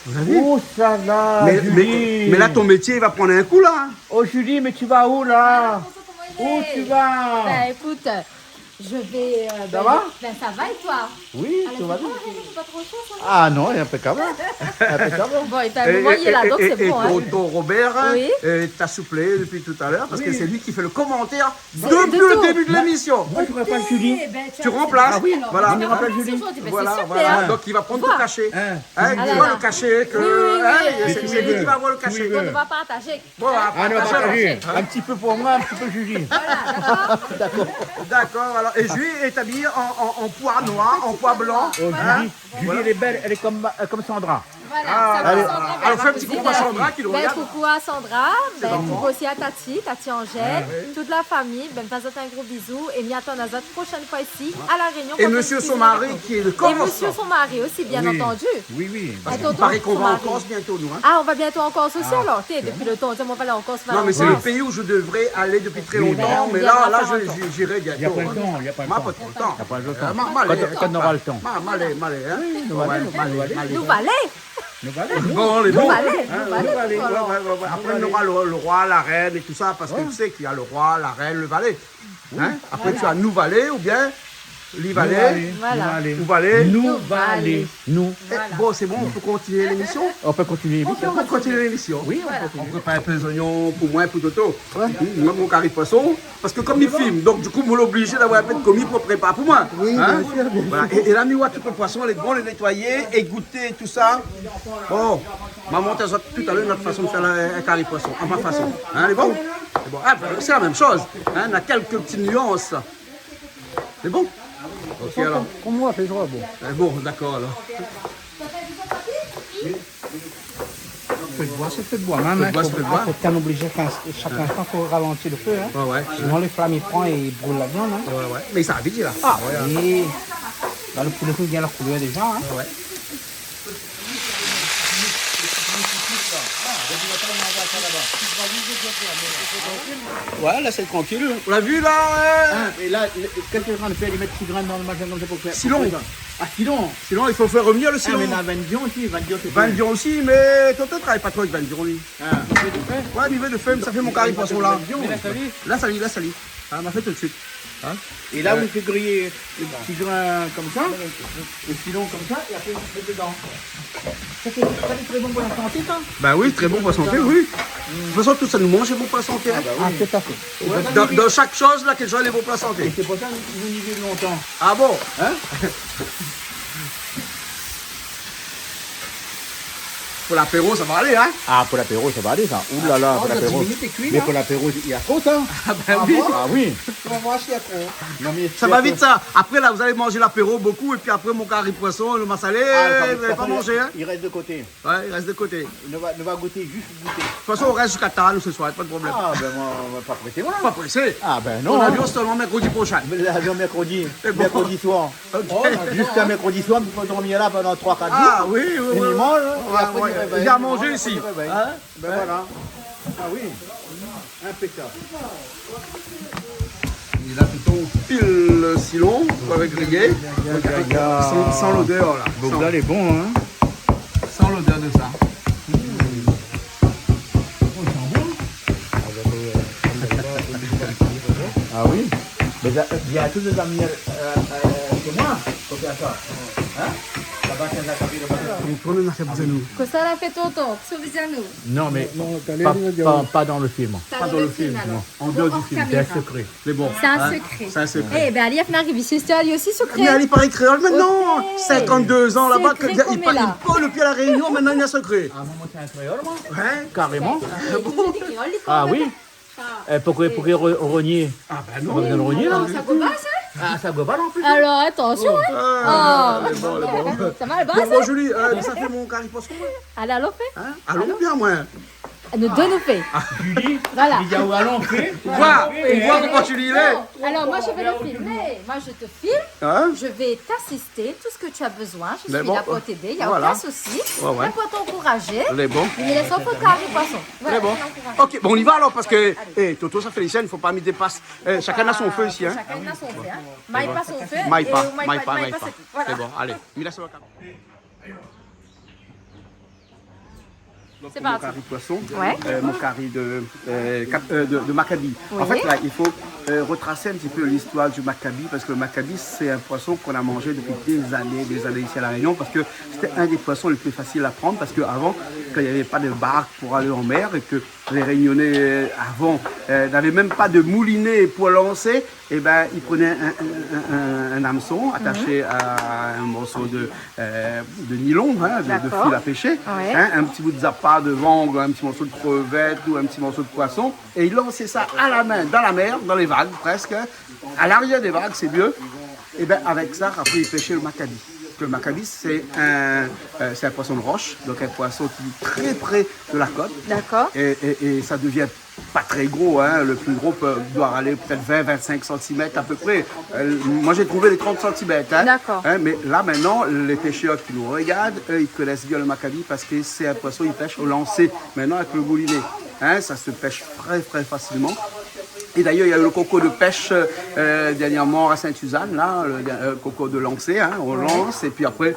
Vous avez vu? Oh, ça va, mais, Julie. mais là, ton métier, il va prendre un coup, là. Oh, Julie, mais tu vas où, là? Où tu vas? Ben écoute, je vais. Ça va? Ben ça va et toi? Oui, À la tout va maison, bien. c'est pas trop chaud ça va? Ah non, il est impeccable. Impeccable. Bon, et ben, moi il est là, donc c'est bon. ton, Hein. ton Robert Oui. t'a soufflé depuis tout à l'heure parce que c'est lui qui fait le commentaire de depuis le tout. début de l'émission. Moi, je ne pas Julie. Eh ben, Tu remplaces. Ah oui, Voilà. Tu me remplaces Julie. Ben, Voilà, c'est super. voilà. Donc il va prendre tout Voilà. caché. Hein. Hein, Ah tu là vois là. le cachet que. Oui, oui, oui, hein, oui, c'est oui, c'est lui oui. qui va avoir le cachet. On ne va partager. Voilà. Ah, non, Voilà. partager. Un petit peu pour moi, un petit peu Julie. D'accord. Alors, et Julie est habillée en pois noir, en pois blanc. Oh, Julie, Julie, elle est belle, elle est comme Sandra. Voilà, Ah, ça va, allez. Sandra. Ben, Alors, ma fais un petit cousine, coucou à Sandra qui le ben, regarde. coucou à Sandra, ben, coucou aussi à Tati Angèle, toute la famille. Ben, faisons un gros bisou et m'y attendons à la prochaine fois ici à La Réunion. Et pour monsieur une son cuisine mari avec nous. qui est le Et commençant. monsieur son mari aussi, bien entendu. Oui, oui. Et Il tonton, paraît qu'on son va en mari. Corse bientôt, nous. Hein. Ah, on va bientôt en Corse aussi alors. T'es, depuis le temps, on va aller en Corse. Non, mais c'est le pays où je devrais aller depuis très longtemps. on Mais viendra là, faire un tour. j'irai Il n'y a bientôt. pas le temps, il n'y a pas le Moi, temps. pas trop le temps. Il n'y a pas le temps. Malais, Quand on aura le temps. Malais, hein. nous allons, Nous valets. Nous allons. Bon, les Nous bons. valets. Hein, Nous valets. ouais. Après, on aura le roi, la reine et tout ça, parce que tu sais qu'il y a le roi, la reine, le valet. Hein? Après, tu as nous valets ou bien les valets Voilà. ou valets. Nous valets. Nous. Bon, c'est bon, on peut continuer l'émission. On peut continuer vite. On peut continuer l'émission. Oui, On prépare un peu les oignons pour moi et pour Toto. Moi, mon carré de poisson. Parce que comme il filme, donc du coup, vous l'obligez d'avoir un peu de commis pour préparer pour moi. Oui, Hein? bien sûr, bien sûr. Voilà. Et la miwa, tout le poisson, elle est bon, le nettoyer, égoutter, tout ça. Bon, maman t'a tout à l'heure notre façon de faire un carré de poisson, à ma façon. Hein, elle est bon? C'est bon. Ah, c'est la même chose. Hein, on a quelques petites nuances. C'est bon? Ok, alors. Pour moi, c'est droit, bon. Bon, d'accord, alors. Feu de bois, c'est feu de bois, même. Feu de bois, c'est feu de bois. Faut bien obliger chaque instant, il faut ralentir le feu. Hein. Ouais. Sinon, les flammes, ils prennent et ils brûlent la viande. Hein. Ouais. Mais ça a vite, là. Ah, oui. Là, le poulet vient leur couleur déjà. Hein. Ouais. Ouais, là c'est tranquille. On l'a vu là Et là, qu'est-ce que tu es en train de faire? Ils mettent 6 graines dans le machin comme ça pour faire. Silon. Ah, Silon. Sinon, il faut faire revenir le Ah, silon. mais dans Van Dion aussi, Van Dion, c'est Van Dion aussi, mais Tonton travaille pas trop avec Van Dion, lui. Ah, on fait du frais. Ouais, il veut de femme, ça fait mon carré de poisson là. Mais là, ça dit. Là, ça lit. Ah, m'a fait tout de suite. Et là, vous faites griller les petits grains comme ça, le filon comme ça, et après vous mettez dedans. Ça fait très bon pour la santé, ça. Bah oui, très bon pour la santé, oui. De toute façon, tout ça nous mange, c'est bon pour la santé. Hein. Ah, tout à fait. Dans chaque chose, là, quelque chose est bon pour la santé. Et c'est pour ça que vous vivez longtemps. Ah bon? pour l'apéro, ça va aller, hein? Ah, pour l'apéro, ça va aller, ça. Ouh là là, pour l'apéro. Mais pour l'apéro, il y a trop, ça. Ah ben oui. Ah oui. Tu vas voir s'il y a trop. Non, mais Ça va vite ça. Après là, vous allez manger l'apéro beaucoup et puis après mon carré poisson, le massalé, vous n'allez pas manger, hein? Il reste de côté. Ouais, il reste de côté. Ne va goûter, juste goûter. De toute façon, on reste jusqu'à tard ce soir, pas de problème. Ah, ben moi, on va pas prêter, voilà. Pas pressé. Ah, ben On non. a vu seulement mercredi prochain. L'avion mercredi, Et bon. mercredi soir. Jusqu'à mercredi soir, il faut dormir là pendant 3-4 jours. Ah oui, oui, oui. Minimum, et après, ouais. il réveille. Il y a à manger ici. Hein? Ben voilà. Ah oui. Impeccable. Il a plutôt pile silon pour le griller. Sans l'odeur là. Bogdal est bon, hein. Sans l'odeur de ça. Ah oui. Mais il y a tous les amis chez moi. Faut faire ça. Hein? Là-bas, c'est la capille de Bogdal. Cosa la fait tonton? Souviens-nous. Non, mais Non, t'as l'air pas dans le film. Pas dans le film alors. En dehors du film. C'est un secret. C'est bon. C'est un Hein? secret. C'est un secret. Eh ben, Ali a arrivé ici, c'était Ali aussi secret. Mais elle parle créole maintenant. Ok. 52 ans là-bas, Secret il comme parle là. le pied à la Réunion, maintenant il y a secret. Ah, maman, c'est un créole, moi. Hein? Carrément. Ah Ah oui. Pourquoi rogner? Ah ben Pas non. besoin de rogner, là. Ça commence, hein? Ah, ça gobe en plus. Alors attention, hein? Ah, elle est bon, elle est bon. Ça va le Bon, bas, bon Julie, ça fait mon carré poisson. Allez, allons fait. Hein? Allons bien, moi. Nous deux nous fait. Julie, Voilà. il y a où allons fait? Voir comment Julie il est. Non. Alors moi je vais le filmer. Moi je te filme. Hein? Je vais t'assister, tout ce que tu as besoin. Je Mais suis bon, là pour t'aider, il n'y a voilà. aucun souci. Ouais, ouais. Même pour t'encourager. Elle est bon. Mais laisse au carré poisson. Voilà, Très bon. je t'encourage. Ok, bon, on y va alors parce que Toto, ça fait les scènes, il ne faut pas m'y dépasser. Chacun a son feu ici. Hein. Chacun a son feu. Hein. Maille pas son feu. Maille et pas, maille maille pas, maille maille pas. c'est tout. Voilà. C'est bon, allez, mets-la sur la caméra. C'est Mon parti. carré poisson, Ouais. mon carré de Maccabi. En Oui. fait, là, il faut retracer un petit peu l'histoire du Maccabi parce que le Maccabi, c'est un poisson qu'on a mangé depuis des années ici à La Réunion parce que c'était un des poissons les plus faciles à prendre parce qu'avant, quand il n'y avait pas de barque pour aller en mer et que les Réunionnais, avant, n'avaient même pas de moulinet pour lancer, et ben, ils prenaient un hameçon attaché à un morceau de nylon, hein, de D'accord. fil à pêcher, Ouais. hein, un petit bout de zappa de vangle, un petit morceau de crevette ou un petit morceau de poisson, et ils lançaient ça à la main, dans la mer, dans les vagues presque, hein. À l'arrière des vagues, c'est mieux, et ben avec ça, après ils pêchaient le Maccabi. Le Maccabi, c'est un poisson de roche, donc un poisson qui est très près de la côte. D'accord. Et ça devient pas très gros, hein. Le plus gros doit aller peut-être 20-25 cm à peu près. Moi j'ai trouvé les 30 cm. Hein. D'accord. Hein, mais là maintenant, les pêcheurs qui nous regardent, eux, ils connaissent bien le Maccabi parce que c'est un poisson, ils pêchent au lancer. Maintenant avec le moulinet, hein, ça se pêche très très facilement. Et d'ailleurs, il y a eu le concours de pêche dernièrement à Sainte-Suzanne, là, le concours de lancer, hein, on lance et puis après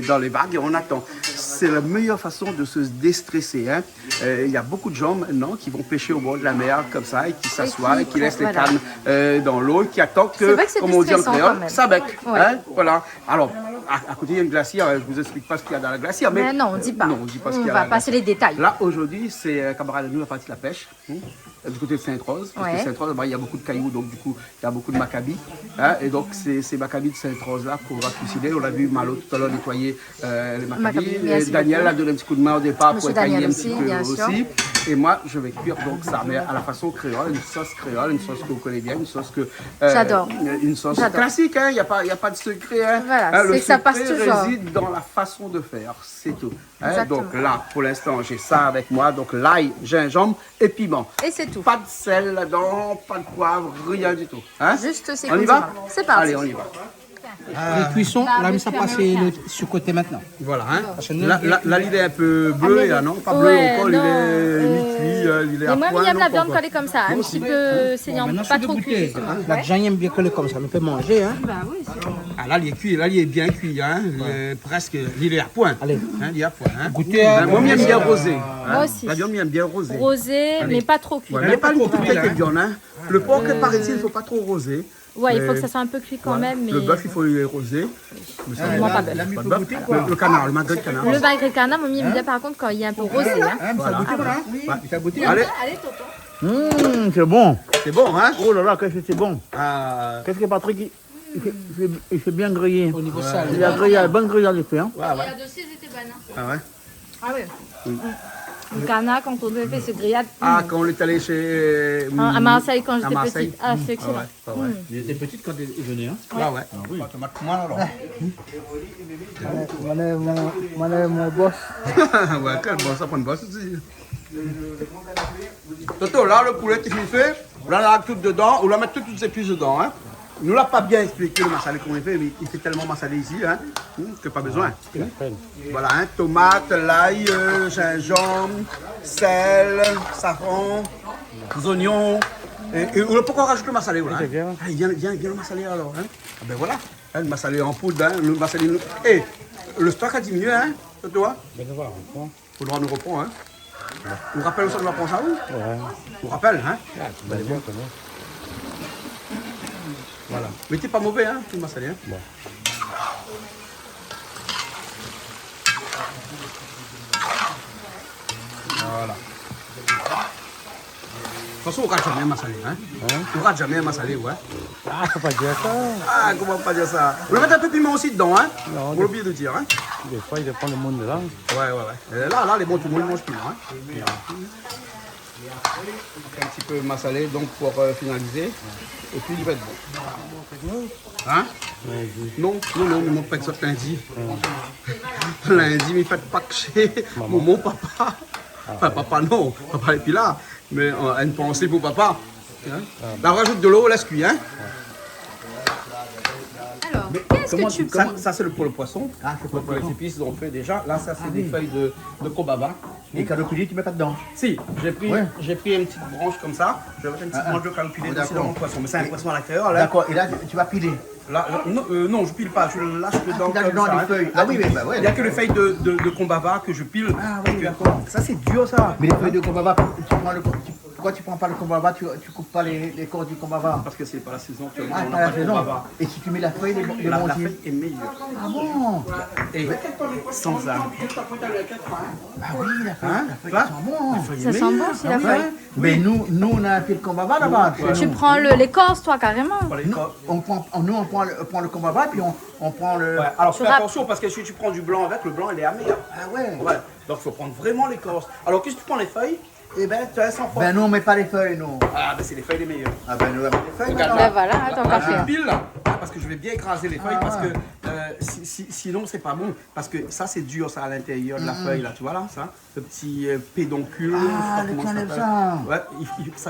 dans les vagues et on attend. C'est la meilleure façon de se déstresser. Hein. Il y a beaucoup de gens maintenant qui vont pêcher au bord de la mer comme ça et qui s'assoient et qui laissent les voilà. cannes dans l'eau et qui attendent C'est que, vrai que c'est comme on dit en déstressant quand créole, même. ça bec. Ouais. Hein, voilà. Alors, à côté, il y a une glacière, je ne vous explique pas ce qu'il y a dans la glacière. Mais non, on dit pas. Non, on dit pas ce On qu'il y a va dans la passer les détails. Là, aujourd'hui, c'est un camarade de nous, la partie de la pêche, du côté de Sainte-Rose. Parce Ouais. que Sainte-Rose, il y a beaucoup de cailloux, donc du coup, il y a beaucoup de Maccabi. Hein, et donc, c'est ces Maccabi de Sainte-Rose-là qu'on va cuisiner. On a vu Malo tout à l'heure nettoyer les Maccabi. Maccabi, Et merci Daniel beaucoup. a donné un petit coup de main au départ Monsieur pour écailler Daniel un petit aussi, peu bien sûr. aussi. Et moi, je vais cuire donc ça, mais à la façon créole, une sauce créole, une sauce que vous connaissez bien, une sauce que... J'adore. Une sauce J'adore. classique, hein, il n'y a pas de secret. Hein. Voilà, Hein, le c'est que ça passe secret toujours. réside dans la façon de faire, c'est tout. Hein. Exactement. Donc là, pour l'instant, j'ai ça avec moi, donc l'ail, gingembre et piment. Et c'est tout. Pas de sel là-dedans, pas de poivre, rien du tout. Hein. Juste ces On y va? condiments. C'est parti. Allez, on y va. Les cuissons, là, mais ça passe sur côté maintenant. Voilà, hein. Parce que nous, Là, il est un peu bleu, là, non? Pas bleu Ouais, encore, non, il est mi-cuit, il est à Et moi, point. j'aime non, la pas viande encore. collée comme ça, un petit peu saignant, maintenant, pas c'est de trop goûter. cuit. La gens aiment bien coller comme ça, on peut manger. Hein. Ah, là, il est cuit, là, il est bien cuit, hein. Presque, il est à point. Allez. Hein, il est à point, hein. Goûter. Moi, j'aime bien rosé. Moi aussi. La viande, j'aime bien rosé. Rosé, mais pas trop cuit. Ouais, mais pas une toute tête de viande, hein. Le porc, paraît-il, il ne faut pas trop roser. Ouais, il faut Mais- que ça soit un peu cuit quand Ouais. même. Mais... Le bœuf, il faut le roser. Mais ça, Moi, pas bœuf. pas de bœuf. Le canard, le magret de canard. Le magret canard, mamie aime bien par contre quand il est un peu rosé. Hein. Allez, Allez, tonton. C'est bon. c'est bon, hein. Oh là là, qu'est-ce que c'est bon. Ah, Qu'est-ce que Patrick, il fait bien griller. Au niveau ça, Il a grillé, bonne grillade, il fait. Hein. ouais, ouais. dossier, c'était bon. Ah ouais. Ah oui. Le canard, quand on devait faire ce grillade. Ah, quand on est allé chez... À Marseille, quand à j'étais Marseille. petite. Ah, c'est excellent. Ah ouais. Il était petite quand il venait, hein. Ah ouais. Mon boss. Ouais, quel bon, ça prend une bosse aussi. Toto, là, le poulet qui fait, on l'a tout dedans, on va mettre toutes ces épices dedans. Hein. Il ne l'a pas bien expliqué le massalé comment il fait, mais il fait tellement massalé ici hein, que pas besoin. Voilà, hein, tomate, l'ail, gingembre, sel, safran, les oignons. Et on ne peut pas rajouter le massalé. Voilà, hein. Ah, il vient le massalé alors. Hein. Ah ben voilà, hein, le massalé en poudre, hein, le massalé. Et le stock a diminué, hein, toi. Faudra nous reprendre. Hein. On rappelle où ça doit prendre ça où? Ouais. On rappelle, hein? Voilà. Mais t'es pas mauvais, hein, tout le massalé. Hein? Bon. Voilà. De toute façon, on rate jamais un massalé, hein? On rate jamais un massalé, ouais. Ah, faut pas dire ça. Ah, comment pas dire ça? On va mettre un peu de piment aussi dedans, hein? On va oublier de dire, hein? Des fois, il dépend du monde dedans. Ouais. Et là, les bons, tout le monde mange piment, hein? Un petit peu massalé, donc pour finaliser. Et puis il va être bon. Hein? Non, mais mon père sort lundi. Lundi, mais faites pas que chez mon papa. Enfin, papa non, papa est plus là. Mais une pensée pour papa. Hein? Là, on rajoute de l'eau, laisse cuire. Hein? Alors, qu'est-ce que tu prends? Ça c'est pour le poisson. Ah, c'est pour les épices, on fait déjà. Là, ça c'est des feuilles de kobaba. Et calopili, tu mets pas dedans. Si, j'ai pris une petite branche comme ça. Je vais mettre une petite branche de calopili aussi dans mon poisson. Mais c'est un poisson à l'intérieur. D'accord, et là, tu vas piler. Là, non, je pile pas, je le lâche dedans. Tu dedans les feuilles. Ah oui, mais bah ouais. Il n'y a que les feuilles de kombava que je pile. Ah oui, d'accord. Ça, c'est dur, ça. Mais les feuilles de kombava, pourquoi tu prends pas le kombava, tu coupes pas les corps du kombava? Parce que c'est pas la saison. Ah, pas la saison. Et si tu mets la feuille, les la bons feuille est meilleure. Ah bon? Et sans âme. Ah oui, la feuille, Hein? ça sent bon. Ça sent bon aussi la feuille. Mais nous, on a un peu de kombava là-bas. Tu prends l'écorce, toi, carrément. Nous, on prend le kombava, puis on prend le... Ouais, alors Tu fais râpes. attention parce que si tu prends du blanc avec, le blanc il est amer. Ah ouais. Ouais. Donc il faut prendre vraiment l'écorce. Alors que si tu prends les feuilles, eh ben tu as 100 fois. Ben nous, on met pas les feuilles, nous. Ah ben c'est les feuilles les meilleures. Ah ben nous, on met les feuilles. Regarde, Ben voilà, attends, Là, café. je pile là, parce que je vais bien écraser les feuilles parce que sinon c'est pas bon. Parce que ça c'est dur ça à l'intérieur de la feuille là, tu vois là, ça, le petit pédoncule. Ah, je sais pas le comment enlève s'appelle. ça. Ouais,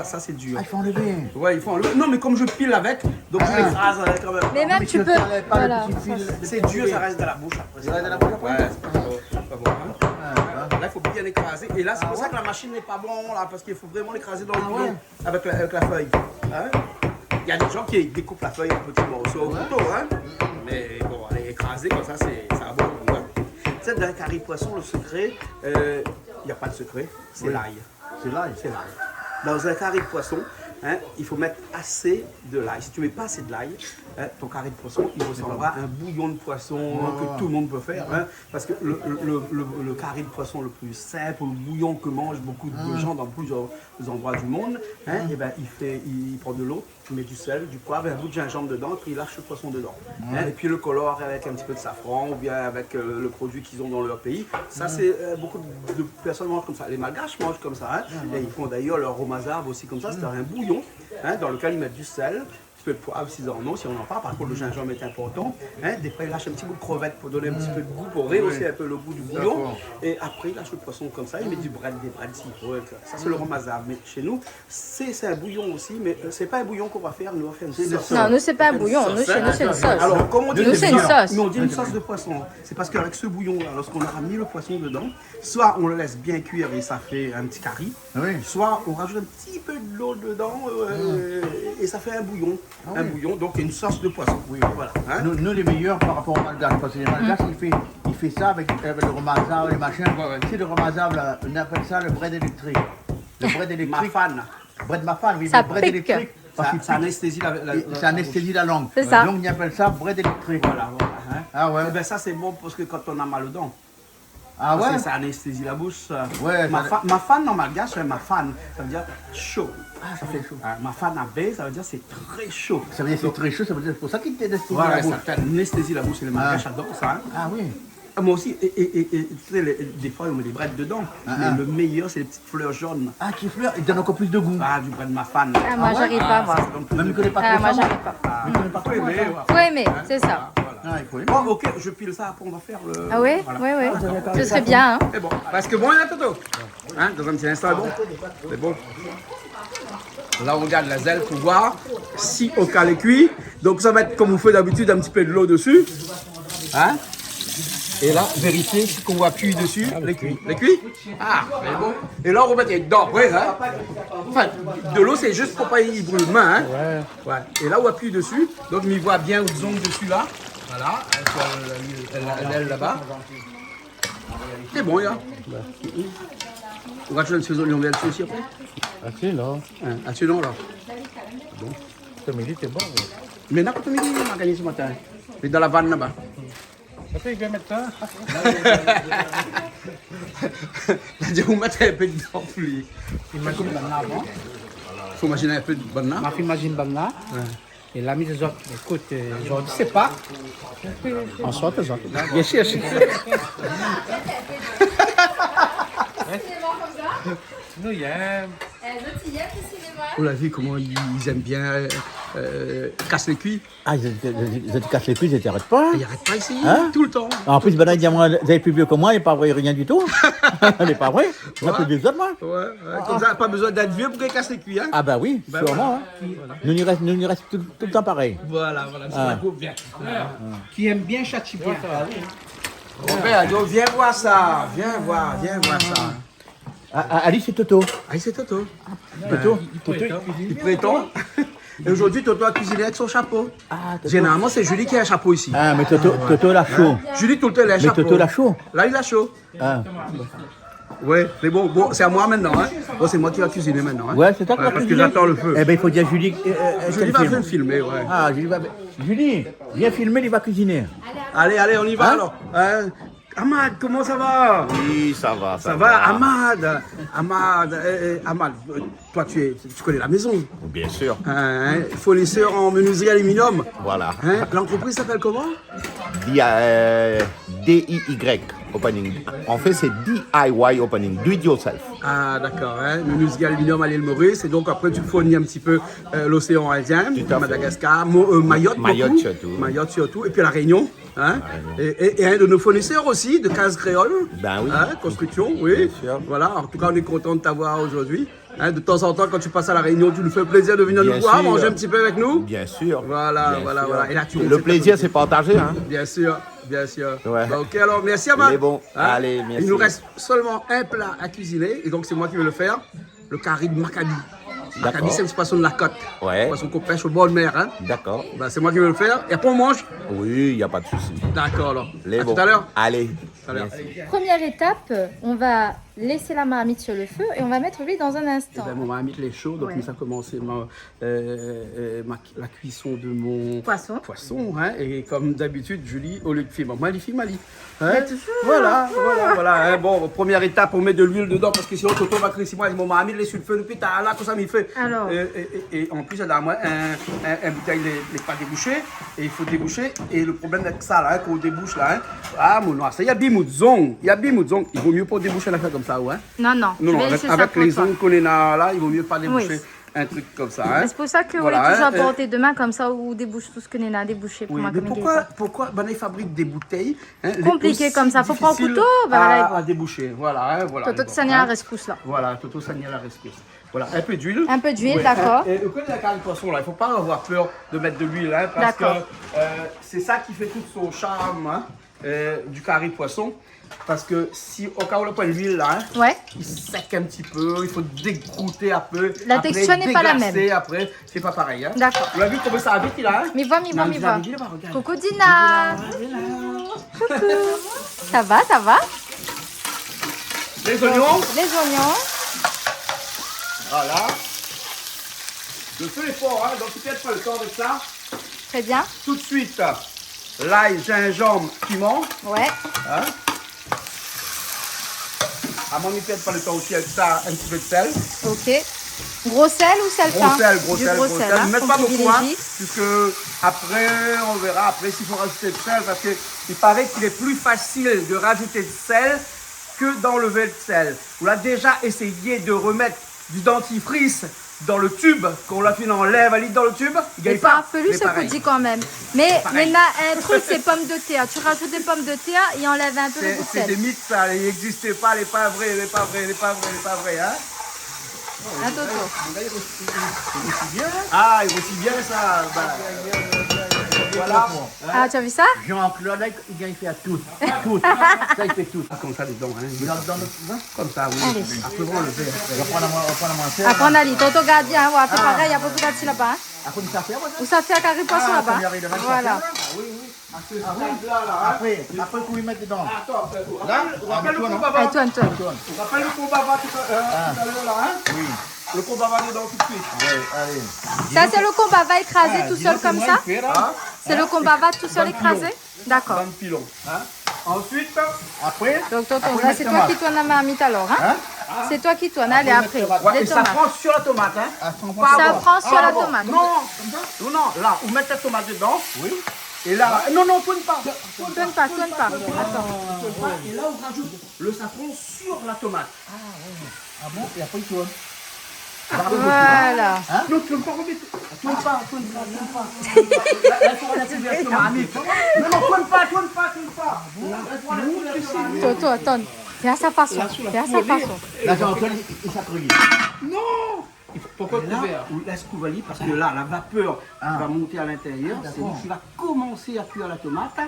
ça c'est dur. Ah, il faut enlever. Ouais, il faut enlever. Non mais comme je pile avec, donc je l'écrase avec quand même. Mais même Mais tu ne peux. t'enlèves pas Voilà. le petit fil. C'est dur, ça reste dans la bouche après. Ça reste dans la bouche après? Ouais, c'est pas bon. C'est pas bon, hein. Là, il faut bien l'écraser. Et là, c'est pour ça que la machine n'est pas bon, là, parce qu'il faut vraiment l'écraser dans le boulot avec la feuille. Hein? Il y a des gens qui découpent la feuille en petits morceaux au couteau, hein? Mais bon, aller écraser comme ça, ça a bon goût. Hein? Tu sais, dans un carré poisson, le secret, il n'y a pas de secret, c'est l'ail. C'est l'ail. C'est l'ail. Dans un carré de poisson, hein, il faut mettre assez de l'ail. Si tu ne mets pas assez de l'ail, hein, ton carré de poisson, il ressemblera à un bouillon de poisson que tout le monde peut faire. Hein, parce que le carré de poisson le plus simple, le bouillon que mangent beaucoup de gens dans plusieurs endroits du monde, hein, et ben, il prend de l'eau, tu mets du sel, du poivre et un bout de gingembre dedans, et puis il lâche le poisson dedans. Hein, et puis le colore avec un petit peu de safran ou bien avec le produit qu'ils ont dans leur pays. Ça, c'est beaucoup de personnes mangent comme ça. Les Malgaches mangent comme ça. Hein, et ils font d'ailleurs leur romazarbe aussi comme ça, c'est un bouillon hein, dans lequel ils mettent du sel. Un peu de poivre s'ils en ont, si on en parle. Par contre, le gingembre est important. Hein. Des fois, ils lâchent un petit bout de crevette pour donner un petit peu de goût, pour rehausser un peu le goût du bouillon. Et après, ils lâchent le poisson comme ça. Ils mettent des bread s'il faut. Ça, c'est le romazarbe. Mais chez nous, c'est un bouillon aussi, mais c'est pas un bouillon qu'on va faire. Nous, on va faire une sauce. Non, nous, c'est pas un bouillon. Nous, chez nous, c'est une sauce. Alors, comment on dit Nous, c'est une sauce. Mais on dit une sauce de poisson. C'est parce qu'avec ce bouillon-là, lorsqu'on aura mis le poisson dedans, soit on le laisse bien cuire et ça fait un petit curry, soit on rajoute un petit peu de l'eau dedans et ça fait un bouillon. Un bouillon, donc une sauce de poisson. Oui, voilà. Hein? Nous, les meilleurs par rapport aux Malgaches, parce que les Malgaches, il fait ça avec le romazarbe, les machins. C'est le romazarbe, là, on appelle ça le bread électrique. Le bread électrique. Mafane. Bread mafane, oui, Ça le bread pique. électrique. Ça anesthésie Ça anesthésie la langue. C'est ça. Donc, on appelle ça bread électrique. Voilà. Hein? Ah ouais. Eh ben, ça, c'est bon parce que quand on a mal aux dents. Ah Parce ouais. que ça anesthésie la bouche. Ouais, ma fan en malgache, c'est ma fan. Ça veut dire chaud. Ah, ça fait chaud. Ma fan à baie, ça veut dire c'est très chaud. Ça veut dire que c'est très chaud, ça veut dire c'est pour ça qu'il t'anesthésie Voilà, la bouche. ça anesthésie la bouche et les malgaches adorent ça. Hein. Ah oui. Ah, moi aussi, et tu sais, des fois, on met des brettes dedans. Mais le meilleur, c'est les petites fleurs jaunes. Ah, qui fleur, il donne encore plus de goût. Ah, du bret de ma fan. Ah, moi, j'arrive pas, moi. Même il ne connaît pas Ah, trop moi, ça, j'arrive pas. Faut aimer, ouais. Faut aimer, c'est ça. Ah, il faut aimer. Bon, ok, je pile ça, après on va faire le... Ah oui, Voilà. oui, oui. Ce serait bien, hein. C'est bon. Parce que bon, il y a Toto. Hein, dans un petit instant, bon. C'est bon. Là, on regarde la zèle pour voir si au cas les cuit. Donc, ça va être comme vous faites d'habitude, un petit peu de l'eau dessus. Hein? Et là, vérifier si on va cuire dessus. Les cuits. Les cuits? Ah, c'est bon. Et là, on va mettre dedans, ouais, hein? Enfin, de l'eau, c'est juste pour pas y brûler les mains, hein? Ouais. Et là, on appuie dessus. Donc, on y voit bien où zone dessus, là. Voilà. Elle là-bas. C'est bon, là. On va jouer une omelette aussi après? Ok, là. Ah, sinon, là. Ce midi, t'es bon. Mais n'importe midi, on a gagné ce matin. Mais dans la vanne là-bas. Ça fait bien maintenant. Là, vous mettez un peu dedans, plus. Imagine banana avant. Faut imaginer un peu de banane. Ma fille imagine banana. Et l'ami des autres, écoute, je ne sais pas. En sorte, les autres. Bien sûr. Nous, il y a... On l'a vu comment ils aiment bien casser les cuits. Ah, ils te cassent les cuisses, ils t'arrêtent pas. Ils n'arrêtent pas ici, Hein? tout le temps. En plus, ben, il dit, moi, vous êtes plus vieux que moi, il n'est pas vrai rien du tout. Il n'est pas vrai. Il a plus vieux que moi. Ouais, comme ça, pas besoin d'être vieux pour qu'ils cassent les cuits. Hein? Ah ben oui, Ben sûrement. voilà. Hein. Nous, il reste tout le temps pareil. Voilà, c'est Ah. un groupe bien. Qui aime bien châtie bien. Robert, donc viens voir ça. Viens voir ça. Alice, c'est Toto. Ah, c'est Toto. Toto. Il prétend. Et aujourd'hui, Toto a cuisiné avec son chapeau. Ah, Toto. Généralement, c'est Julie qui a un chapeau ici. Ah, mais Toto l'a chaud. Julie, tout le temps, il a un Mais chapeau. Toto l'a chaud. Là, il a chaud. Ah. Ouais, mais bon, c'est à moi maintenant. Hein. Bon, c'est moi qui va cuisiner maintenant. Hein. Ouais, c'est toi qui vas parce que cuisiner. j'attends le feu. Eh ben, il faut dire Julie. Julie va faire filmer, ouais. Ah, Julie, viens filmer, il va cuisiner. Allez, on y va Hein? alors. Ahmad, comment ça va? Oui, ça va. Ça va, Ahmad, toi tu connais la maison. Bien sûr. Hein, fournisseur en menuiserie aluminium. Voilà. Hein, l'entreprise s'appelle comment? DIY opening. En fait, c'est DIY opening. Do it yourself. Ah d'accord, hein, menuiserie aluminium à l'île Maurice. Et donc après tu fournis un petit peu l'océan Indien, Tout à fait. Madagascar, Mayotte, Mayotte beaucoup. surtout. Mayotte surtout. Et puis la Réunion. Hein, et un de nos fournisseurs aussi de cases créoles. Ben oui. Hein, construction, oui. Bien sûr. Voilà, en tout cas on est content de t'avoir aujourd'hui. Hein, de temps en temps quand tu passes à la Réunion, tu nous fais plaisir de venir Bien nous voir, sûr. manger un petit peu avec nous. Bien sûr. Voilà, Bien voilà, sûr. voilà. Et là, tu Le plaisir, c'est partagé. Hein. Bien sûr, bien sûr. Ouais. Bah, ok, alors merci Ahmad. Il est bon. Hein? Allez, merci. Il nous reste seulement un plat à cuisiner, et donc c'est moi qui vais le faire. Le curry de Maccabi. Maccabi, D'accord. c'est un petit poisson de la côte. Ouais. Poisson qu'on pêche au bord de mer. Hein? D'accord. Bah, c'est moi qui vais le faire. Et après, on mange. Oui, il n'y a pas de souci. D'accord, alors. Les À bons. tout à l'heure. Allez. À l'heure. Merci. Première étape, on va laisser la marmite sur le feu et on va mettre l'huile dans un instant. Ben, mon marmite est chaud, donc Ouais. ça a commencé la cuisson de mon Poisson. Hein, et comme d'habitude, Julie, au lieu de faire magnifique Mali. Hein, Mais toujours. voilà. Hein, bon, première étape, on met de l'huile dedans parce que sinon Toto va crier. Moi, mon marmite est sur le feu depuis tard, là, comme ça, il fait. Alors. Et en plus, elle a moi un bouteille n'est pas débouché, et il faut déboucher. Et le problème avec ça, là, qu'on débouche là, hein, ah, mon noir, ça, il y a bimoudzong. Il vaut mieux pas déboucher l'affaire comme ça, ouais. Non, Non, je vais avec, laisser ça avec pour les toi. ongles qu'on est là, il vaut mieux pas déboucher Oui. un truc comme ça. Hein. C'est pour ça que Voilà, on est toujours hein, apporter demain comme ça ou débouche tout ce que Néna a débouché pour Oui, moi mais comme pourquoi ben, ils fabriquent des bouteilles hein, Compliqué aussi comme ça, faut prendre difficiles couteau, ben, voilà. à déboucher. Voilà, hein, voilà. Toto Bon, Sanya hein. rescousse là. Voilà, Toto Sanya la rescousse. Voilà, un peu d'huile. Un peu d'huile, Ouais, d'accord. Et vous connaissez la carne de poisson là, il ne faut pas avoir peur de mettre de l'huile, hein, parce que D'accord. c'est ça qui fait tout son charme hein, du curry poisson. Parce que si au cas où on n'a pas l'huile là, hein, Ouais. il sec un petit peu, il faut dégoûter un peu. La après, texture n'est pas la déglacer, même. Après, c'est pas pareil. Hein. D'accord. Vous avez vu comment ça a vite là hein? Mi voix. Non, regarde. Coucou Dina. Coucou. Ça va? Les oignons, Les oignons. voilà. Le feu est fort, hein, donc tu perds pas le temps avec ça. Très bien. Tout de suite, l'ail, gingembre, piment. Ouais. Hein. À mon ne perd pas le temps aussi avec ça, un petit peu de sel. Ok. Gros sel ou sel fin? Gros Du sel, gros gros sel, sel. hein, Mettre qu'on pas beaucoup, hein, privilégie. puisque après, on verra après s'il faut rajouter de sel, parce qu'il paraît qu'il est plus facile de rajouter de sel que d'enlever le sel. On a déjà essayé de remettre du dentifrice dans le tube, qu'on l'a fait enlève un litre dans le tube, il Et gagne pas. farfelu, Mais c'est pareil. dit quand même. Mais pareil. un truc, c'est pommes de terre. Tu rajoutes des pommes de terre et enlève un peu le goût de C'est des sel. mythes, ça, il n'existait pas, les pas vrais, les pas vrais, les pas vrais, les pas vrais, hein. Un toto. Ah, il aussi bien ça. Bah. Voilà. Ah, tu as vu ça? Jean-Claude, il fait à tout. Tout. Ça, il fait tout. Comme ça dedans, hein. Dans notre Comme ça, oui. Allez. Après, on va le faire. on va prendre à manger. Après, on a dit, toto gardien, ouais, c'est pareil, il y a beaucoup d'artis là-bas. Hein. Après, ça fait, Ou ça fait un carré poisson là-bas. ça arrive devant Voilà. Après, qu'on lui mette dedans. Attends, Là, on rappelle le toi, non? combat Allez, Antoine. On rappelle le combat tout à l'heure là, hein. Oui. Le combat va dedans tout de suite. Allez. Ça, c'est le combat va écraser tout seul comme ça? Hein? C'est le combat va tout seul écraser? D'accord. Dans le pilon. Hein? Ensuite, Après, Donc, tonton, Après, là, mettre c'est toi tomate. qui tourne la marmite alors, hein? C'est toi qui tourne. Allez, après. ouais, Les et ça tomates. prend sur la tomate, hein. à son Ça prend sur la bon. tomate. Non, là, vous mettez la tomate dedans. Oui. Et là, non, tourne pas. Tourne pas. Attends. Et là, on rajoute le safran sur la tomate. Ah bon, et après, il tourne. Voilà. Non, tourne pas, remettez. Tourne pas. Là, il faut la couverture marmite. Non, tourne pas. Là, il faut la couverture marmite. Toto, attends. Fais à sa façon. Là, Jean-Claude, il s'accroche. Pourquoi couvert? On laisse couvrir parce que là, la vapeur qui va monter à l'intérieur, c'est lui qui va commencer à cuire la tomate.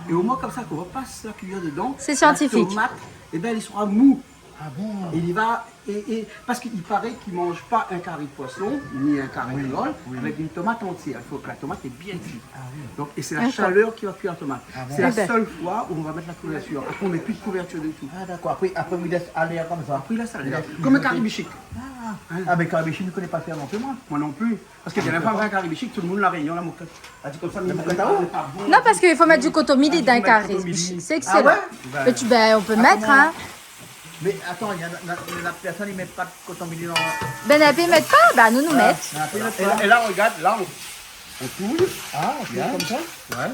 Et au moins comme ça, qu'on repasse la cuillère dedans, C'est scientifique. la tomate, eh ben, elle sera mou. Ah bon? Et il va, parce qu'il paraît qu'il ne mange pas un carré de poisson, ni un carré de rôle, avec une tomate entière. Il faut que la tomate est bien cuite. Donc, et c'est la chaleur qui va cuire la tomate. C'est la Eh ben. seule fois où on va mettre la couverture. Après, on ne met plus de couverture du tout. Ah d'accord, après, il laisse aller comme ça. Après, là, ça l'air. Comme un caribichic. Ah, mais Carabichi ne connaît pas faire non plus, moi. Moi non plus. Parce qu'il n'y a pas un caribichic, tout le monde la réunion, la moquette. Elle dit comme ça, le moquette. Non, parce qu'il faut mettre du cotomili dans un carré. C'est excellent. Mais on peut mettre, hein. Mais attends, il y a la personne, il met pas de coton mili dans... Ben, elle peut mettre pas, ben, nous mettre. Et là, regarde, là, on touille. Ah, ok, comme ça. Ouais.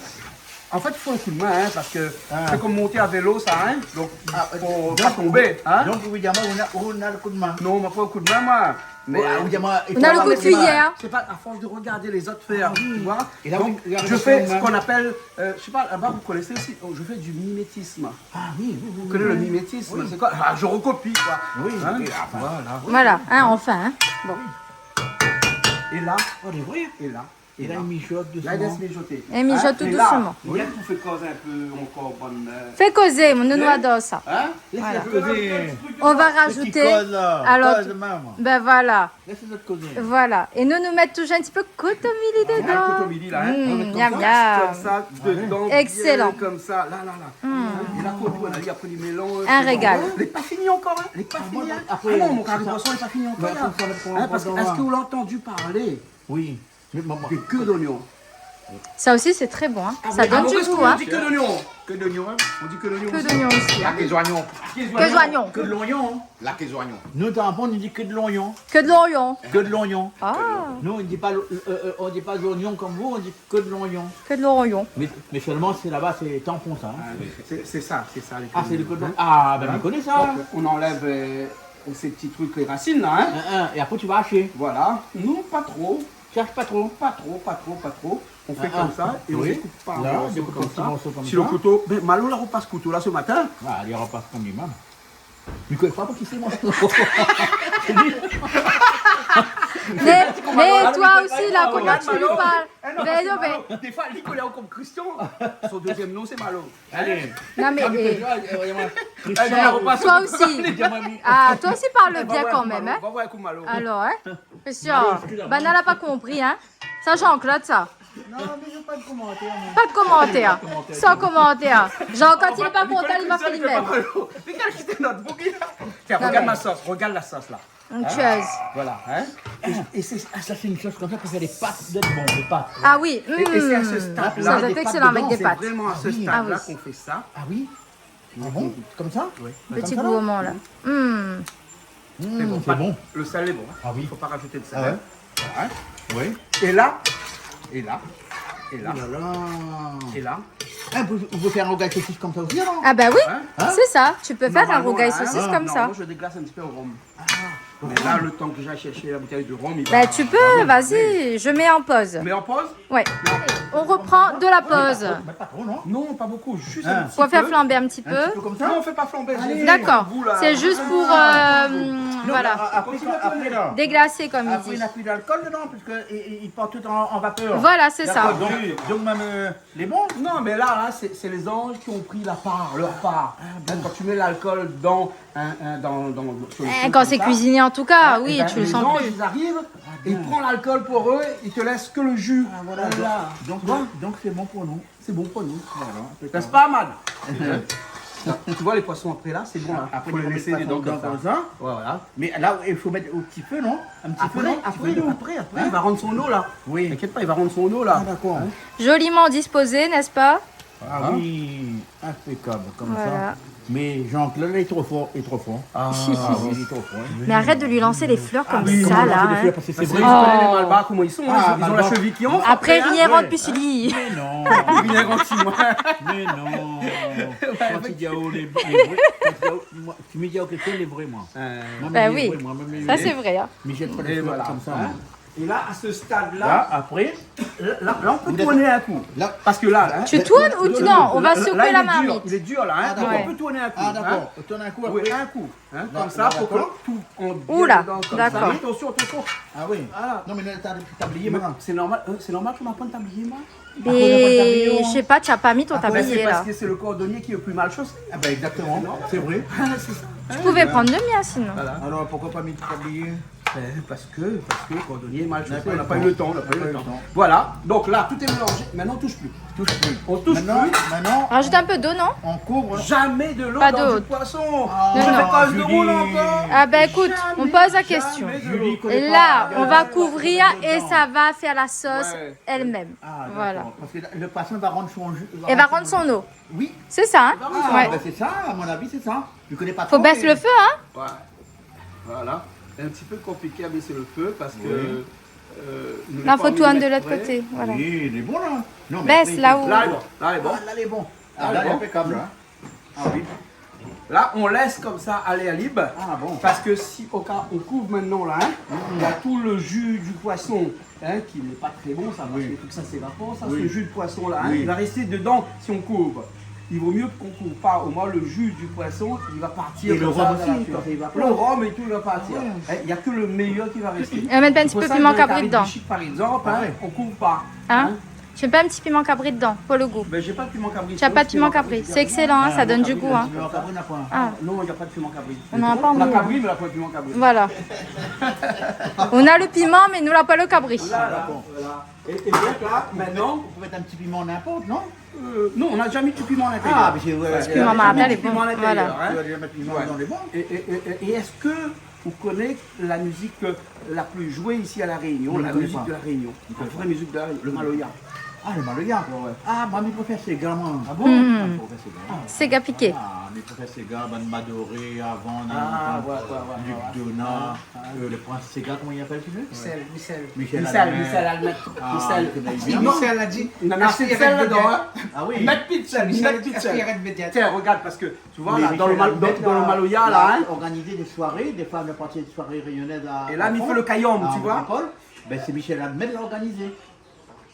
En fait, il faut un coup de main, hein, parce que c'est comme monter à vélo, ça, hein. Donc, il faut pas tomber, hein. Donc, évidemment, on a le coup de main. Non, on m'a pas un coup de main, moi. Mais Évidemment, il On faut a le avoir coup de cuillère. c'est pas à force de regarder les autres faire, tu vois. Et là, Donc, vous regardez je le fais film, ce qu'on appelle, je sais pas, là-bas, vous connaissez aussi, je fais du mimétisme. Ah oui. Vous connaissez le mimétisme, c'est quoi? Ah, je recopie, quoi. Oui, Hein? ok. Voilà. Voilà, hein, enfin, hein. Bon. Et là, Oh, des vrais. et là, Et là, il mijote là, il laisse doucement. mijoter. Et mijote tout et là, doucement. Regarde, vous faites causer un peu encore bonne. Fais causer, mon nounou adore ça. Hein? Voilà. Causer. On va Petit rajouter. code, là. Alors, Code, maman. ben voilà. Laissez notre causer. Voilà. Et nous mettons toujours un petit peu cotomili Un dedans. cotomili, là, hein? Miam, Comme miam. ça, dedans. Excellent. bien Comme ça, là. Et la côte, on a dit après les mélanges. Un régal. Il n'est pas fini encore, hein? Il n'est pas fini, hein? après, Ah non, mon carré de poisson n'est pas fini encore, là. Hein, parce que, est-ce que vous l'avez entendu parler Oui. Mais maman. des queues d'oignons? Ça aussi, c'est très bon. Hein. Ça donne du goût. On Hein. dit queue d'oignon. Que d'oignon, hein? On dit que d'oignon. Que d'oignons aussi. La quesoignon. Que d'oignons. Que de l'oignon. La quesoignon. Nous, dans on dit que de l'oignon. Que de l'oignon. Que de l'oignon. Ah, Nous, on ne dit pas de l'oignon comme vous, on dit que de l'oignon. que de l'oignon. Mais seulement, c'est là-bas, c'est tampon, ça. Hein. C'est ça. Les Ah, c'est le queues code de d'oignon. Ah, ben, on connaît ça. Donc, on enlève ces petits trucs, les racines, là, hein? Et après, tu vas hacher. Voilà. Non, pas trop. Cherche pas trop. Pas trop. On fait comme ça et on Oui. découpe par Là, morceaux on découpe comme en petits ça. morceaux comme Si le ça. couteau, ben Malo la repasse couteau là ce matin. Ah, il repasse comme lui-même. Il ne connaît pas pour qui c'est, moi. Mais toi aussi, là, comment tu lui parles? Mais non, mais. Des fois, il connaît comme Christian. Son deuxième nom, c'est Malo. Allez. Non, mais. Repasse Toi aussi. Ah, toi aussi parle bien quand même, hein? Va voir un coup Malo. Alors, hein? Christian, Banal n'a pas compris, hein? Ça, Jean-Claude, ça. Non, mais je n'ai pas de commentaire. moi. Pas de commentaire. Sans commentaire. Jean, quand il n'est pas content, il va faire lui-même. Regarde qui était notre bouquet. Tiens, regarde ma sauce. Regarde la sauce là. Une tueuse. Voilà. Hein? Et c'est ça, c'est une chose comme ça pour faire les pâtes d'être bon, les pâtes. Ah oui. Et c'est à ce stade Ça là. doit être excellent avec des pâtes. C'est vraiment à ce Ah stade là oui. qu'on fait ça. Ah oui. Ah bon? Comme ça? Petit gourmand, là. C'est bon. C'est bon. Le sel est bon. Ah oui. Il ne faut pas rajouter de sel. Ah ouais. Hein. Oui. Et là, et là, et là, Oh là là. et là. Ah, vous pouvez faire un rogaille saucisse comme ça aussi, alors? Ah bah oui, Hein c'est ça. Tu peux faire un Normalement, rougail là, hein. saucisse comme ça. Moi, je déglace un petit peu au rhum. Mais là, le temps que j'aille chercher la bouteille de rhum, il va... Bah tu peux, vas-y, je mets en pause. Mais en pause? Ouais. On reprend de la pause. Bah, pas trop, non? Non, pas beaucoup, juste Hein. un petit Pour faire peu. flamber un petit Un petit peu peu. comme ça? Non, on fait pas flamber. j'ai- D'accord. Vous, là. C'est juste pour voilà, Après, là. déglacer comme il Après, dit. il n'a plus d'alcool dedans, puisqu'il part tout en vapeur. Voilà, c'est ça. Donc même les bons. Non, mais là, c'est les anges qui ont pris la part, leur part. Hein, quand tu mets l'alcool dans sur le feu Quand comme c'est ça, cuisiné en tout cas, eh oui, ben, tu le les sens anges, plus. ils arrivent, ils prennent l'alcool pour eux, ils te laissent que le jus. Voilà. Voilà. Donc c'est bon pour nous. C'est bon pour nous. Voilà. N'est-ce pas, Ahmad? Tu vois les poissons après là, c'est bon là. Après, Faut il les faut laisser mettre dedans dedans comme comme ça. ça. Voilà. Mais là, il faut mettre au petit feu, non? Un petit feu, non? Après, il va rendre son eau là. Oui. T'inquiète pas, il va rendre son eau là. Ah, d'accord. Joliment disposé, n'est-ce pas? Ah oui, impeccable, comme Voilà. ça. Mais Jean-Claude, il est trop fort, il est trop fort. Ah oui, il est trop fort. Mais arrête de lui lancer les fleurs comme Oui, ça comment là. on fait hein. des parce que c'est Tu vrai. connais les Malbas, comment ils sont, Ah, ils ont la Malbas. cheville qui enfle. Après, hein. Vigneron de Pucilly. Mais non, Vinaigre en 6 mois. mais non. Quand il y a les vrais, moi, tu me dis à quelqu'un les vrais, moi. Moi, Bah les oui. vrais, moi, même les Ça vrais. c'est vrai. Hein. Mais j'ai pas Et les fleurs voilà. comme ça. Hein. Et là, à ce stade-là, Là, après, là, on peut tourner un coup. là, Parce que là, hein, Tu tournes ou tu non? On va secouer là, il la est dur, marmite. il est dur là, hein, Ah, donc d'accord. on peut tourner un coup. ah d'accord, hein. on tourne un coup Oui, après. un coup. Hein, Là, comme ça, là, pour que d'accord. tout on Oula, dedans, comme d'accord. ça. Attention, attention. Ah oui. Voilà. Non mais là, t'as tablier maintenant. C'est normal qu'on n'a pas de tablier, moi. Et je sais pas, tu as pas mis ton Ben, c'est tablier parce là. que c'est le cordonnier qui est le plus mal chaussé. Ah ben exactement, c'est vrai. C'est ça. Tu pouvais prendre le mien sinon. Voilà. Alors pourquoi pas mis de tablier? Parce que le cordonnier est mal chaussé. On On n'a n'a pas eu le temps. On n'a pas eu le temps. temps. Voilà. Donc là, tout est mélangé. Maintenant, on touche plus. On touche Maintenant, plus. maintenant, Rajoute un peu d'eau, non? on couvre. Jamais de l'eau Pas dans d'eau. du poisson. Ah, Je non, fais non. cause de Julie. roule encore. Ah ben écoute, on pose la question. Jamais de l'eau. Julie connaît Et pas. là, Il y a on le va poisson couvrir et dedans. ça va faire la sauce Ouais. elle-même. Ah, d'accord. Voilà. Parce que le poisson va rendre son jus. Elle va rendre son eau. Oui. C'est ça, hein? Ah, Ouais. ben c'est ça, à mon avis, c'est ça. Tu connais pas Faut trop, baisser mais- le feu, hein? Ouais. Voilà. C'est un petit peu compliqué à baisser le feu parce que. Oui. Non, faut tourner de l'autre côté. Voilà. Oui, il est bon là. Non, Baisse après, là où. Là, il est bon. Là, il est bon. Ah, là, il est bon. Ah, Ah, là, il est bon. impeccable. Hein. Ah oui. Là, on laisse comme ça aller à libre. Ah bon. Parce que si au cas on couvre maintenant là, hein, il y a tout le jus du poisson hein, qui n'est pas très bon, ça, parce que tout ça s'évapore, ça, Oui. ce jus de poisson là, hein, Oui. il va rester dedans si on couvre. Il vaut mieux qu'on couvre pas, au moins le jus du poisson, il va partir. Et le comme ça rhum dans la aussi, nature. quand il va Le rhum et tout il va partir. Hein, il n'y a que le meilleur qui va rester. On va mettre un petit C'est pour peu ça piment que dans les cabri carrés dedans. du Chic, par exemple, hein, Pareil. on couvre pas. Hein? Je mets pas un petit piment cabri dedans, pour le goût. Ben, j'ai pas de piment cabri. Tu n'as pas de piment cabri. C'est excellent, hein, ça donne du goût. Hein. Tu veux en faire une à point. Ah, Non, il n'y a pas de piment cabri. on en a pas en On a nous. cabri, mais la pas de piment cabri. Voilà. On a le piment, mais nous n'a pas le cabri. Voilà. Et donc là, maintenant, On peut mettre un petit piment n'importe, non? non, on n'a jamais mis du piment à l'intérieur. Ah, mais c'est vrai. Piment marabia, elle est Du bon. piment à l'intérieur, Voilà. hein. Tu vas déjà mettre piment Ouais. dans les bons. Et est-ce que vous connaissez la musique la plus jouée ici à La Réunion, Je la Mm. ne connais musique pas. de La Réunion, la vraie musique de La Réunion, le Maloya. Ah, le Maloya. Ah, moi, mes professeurs, c'est gars, moi. Ah bon Mhm. Professeur, c'est gars. C'est gars piqué. Ah, mes professeurs, c'est gars, Ban Madoré, avant, Ah, Luc ouais. Donna, le prince Sega, comment il appelle celui-là? Michel. Michel Michel Almet. Ah, Michel. il connaît bien. Michel a dit. On en a fait celle là-dedans, hein. Ah oui. Mettre Pitzel, Michel mettre est-ce qu'il Pitzel. arrête vedette? Tiens, regarde, parce que tu vois, Mais là, dans le Michel Almet, Maloya, là, hein. Organiser des soirées, des femmes de partir des soirées réunionnaises à. Et là, à il fait Font, le Cayom, à tu vois. Métropole. Ben, c'est Michel Almet qui l'a organisé.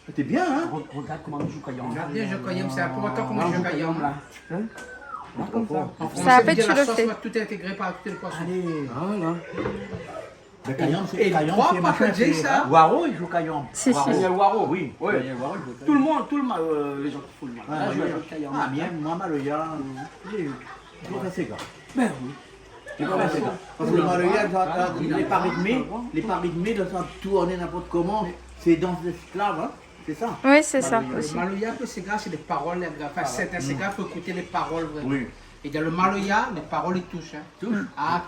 C'était bien, hein? Regarde comment on joue Cayom. Regarde bien, je Cayenne, c'est un peu autant comment Comment on je joue Cayenne. Cayom, là. Hein? En français, Ça, après, veut dire tu la le sauce fais. doit tout intégré par tout le poisson. Allez. Voilà. Le Cayenne, c'est Et Cayenne, trois c'est pas machin, que Jay, c'est- ça. Waro, il joue Cayenne. Si, si. Daniel Waro. Oui, Ouais. Daniel Waro, il joue Tout le monde, les gens qui font le mal. Ah, Là, je Maloya. joue Cayom. Ah, bien, moi, Maloya, je trouve c'est gars. Ben oui. Parce que le Maloya, les pas rythmés, de ça tourner n'importe comment, c'est dans l'esclave, hein, c'est ça. Oui, c'est ça Le aussi. Maloya, c'est gars, c'est des paroles. Enfin, certains gars peuvent écouter les paroles vraiment. Oui. Et dans le Maloya, les paroles, ils touchent. Hein. Ah,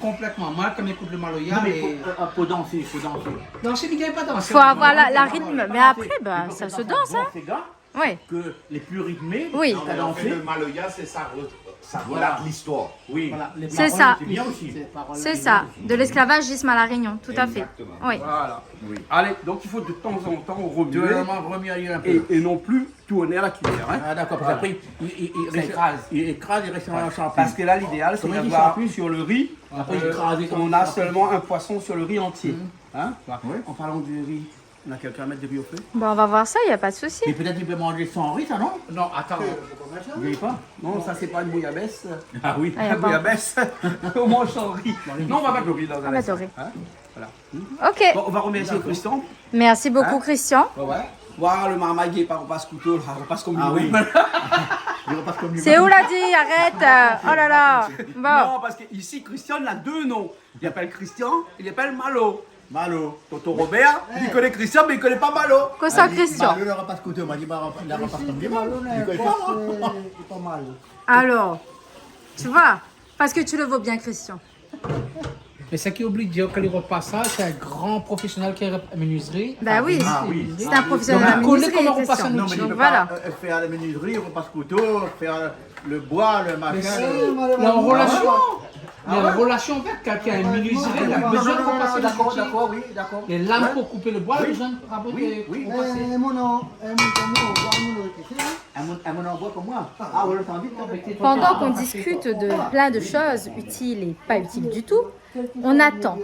complètement. Moi, quand j'écoute le Maloya, Non, mais et... faut danser, faut danser. danser, il n'y a pas danser. Faut avoir la rythme. Mais après, bah, Il faut ça que se ça danse, soit hein. bon, ces gars, Oui. que les plus rythmés, Oui. à danser. Le Maloya, c'est ça. Ça Voilà l'histoire. Oui. Voilà, les C'est paroles, ça. C'est bien aussi. C'est ça, de l'esclavagisme à La Réunion, tout à fait. Oui. Voilà. Allez, donc il faut de temps en temps Tu remuer vas vraiment remuer un peu. et non plus tourner à la cuillère. Hein. Ah d'accord, parce qu'après, Ça écrase. Il écrase, il reste dans la champigne. Parce que là, l'idéal, c'est Comment il dit d'avoir champignon sur le riz, Après, il écrase, on a seulement un poisson sur le riz entier. Hein? Ouais. En parlant du riz, on a quelqu'un à mettre du riz au feu? Bon, on va voir ça, il n'y a pas de souci. Mais peut-être il peut manger sans riz, ça non? Non, attends. Vous voyez pas? Non, ça c'est pas une bouillabaisse. Ah oui. Ah, La bon. bouillabaisse, on mange sans riz. Non, on va mettre le riz dans On un va instant. mettre le riz. Hein? Voilà. Ok, Bon, on va remercier Christian. merci beaucoup Christian. Ouais. Voilà, le marmaille par repasse couteau, là, repasse comme Ah lui. oui. Il repasse comme lui. C'est où l'a dit? Arrête. Oh là là. Bon, Non, parce qu'ici, Christian, il a deux noms. Il appelle Christian, il appelle Malo. Malo. Tonton Robert, il connaît Christian, mais il connaît pas Malo. que ça Christian. Malo, le repasse couteau, m'a dit, il repasse comme lui. Malo n'est pas mal. Alors, tu vois, parce que tu le vaux bien Christian. Mais ce qui oublie de dire que le repassage, c'est un grand professionnel qui est menuiserie. Bah oui, c'est un professionnel de Donc, la il connaît menuiserie comment on passe Christian. un Non, mais il Donc peut voilà. pas faire la menuiserie, il repasse couteau, faire le bois, le machin. Mais en relation, mais en relation avec quelqu'un, une menuiserie, il a besoin de repasser la couture. D'accord, oui, d'accord. Les lames pour couper le bois, il a besoin de Oui, oui. Mon nom, Un mon envoi comme moi. Ah, ouais, le temps vite. Pendant qu'on discute de plein de choses utiles et pas utiles du tout, on attend.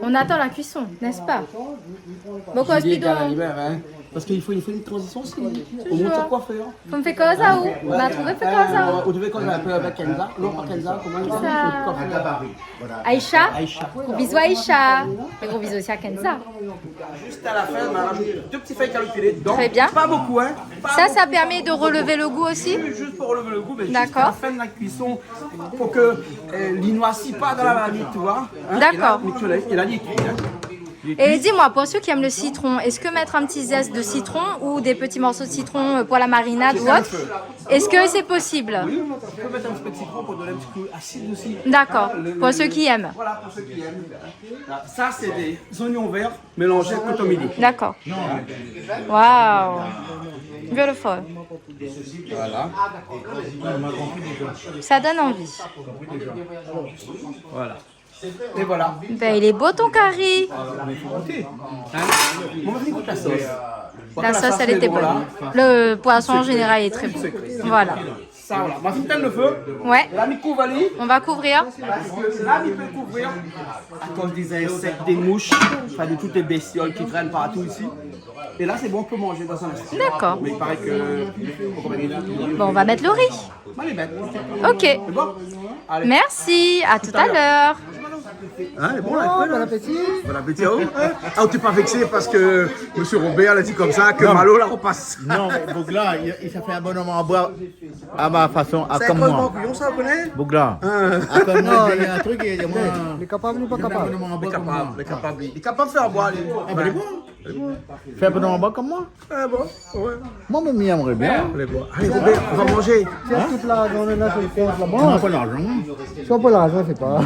On attend la cuisson, n'est-ce pas? Beaucoup hospital. Parce qu'il faut une transition aussi. On montre à quoi faire. Faut me faire cosa ou? On a trouvé fait cosa ou? Vous devez qu'on un peu avec Kenza. Non, pas Kenza, comment il Ça. Gabarit. Voilà. Aïcha? Gros bisous Aïcha. Et gros bisous aussi à Kenza. Juste à la fin, on a rajouté deux petits feuilles calculées dedans. Très bien. Pas beaucoup, hein. Ça permet de relever le goût aussi? Juste pour relever le goût, mais juste D'accord. à la fin de la cuisson, pour que il noissit pas dans la marmite, tu vois. Hein. D'accord. Il a dit. Et dis-moi, pour ceux qui aiment le citron, est-ce que mettre un petit zeste de citron ou des petits morceaux de citron pour la marinade ou autre, est-ce que c'est possible? Oui, on peut mettre un petit peu de citron pour donner un petit peu acide aussi. D'accord, pour ceux qui aiment. Voilà, pour ceux qui aiment. Là, ça, c'est des oignons verts mélangés avec le tomilly. D'accord. Waouh. Beautiful. Voilà. Ça donne envie. Voilà. Et voilà. Ben, il est beau ton curry. Hein? On va finir avec la sauce. La sauce, elle était bonne. Le poisson en général est très bon. Voilà. Ça, voilà. On va foutre le feu. Ouais, Là, il couvre Ali. on va couvrir. Parce que là, il peut couvrir à cause des insectes, des mouches, enfin de toutes les bestioles qui traînent partout ici. Et là, c'est bon, on peut manger dans un instant. D'accord. Mais il paraît que. Bon, on va mettre le riz. Allez, bête. Ok. C'est bon? Allez. Merci, à tout à l'heure. Hein, elle est bon là, bon appétit. Bon appétit. Oh. Ah, t'es pas vexé parce que M. Robert l'a dit comme ça, que Malo la repasse. Non, mais Bougla, il s'est fait un bonhomme en bois à ma façon, à C'est comme un moi. couillon, ça, vous connaissez? Bougla. À comme moi, il y a un truc, il y a moi. Il est capable ou pas Il fait un capable? bonhomme en bois comme moi. Il est capable de faire boire, lui. Ah, ben, il est bon. Il fait un bonhomme en bois comme moi. Ah bon? Ouais. Moi, même, il aimerait bien. Allez, Robert, on va manger. Tiens, toute la journée là sur le compte On là-bas. n'a pas l'argent. Soit pas l'argent, c'est pas.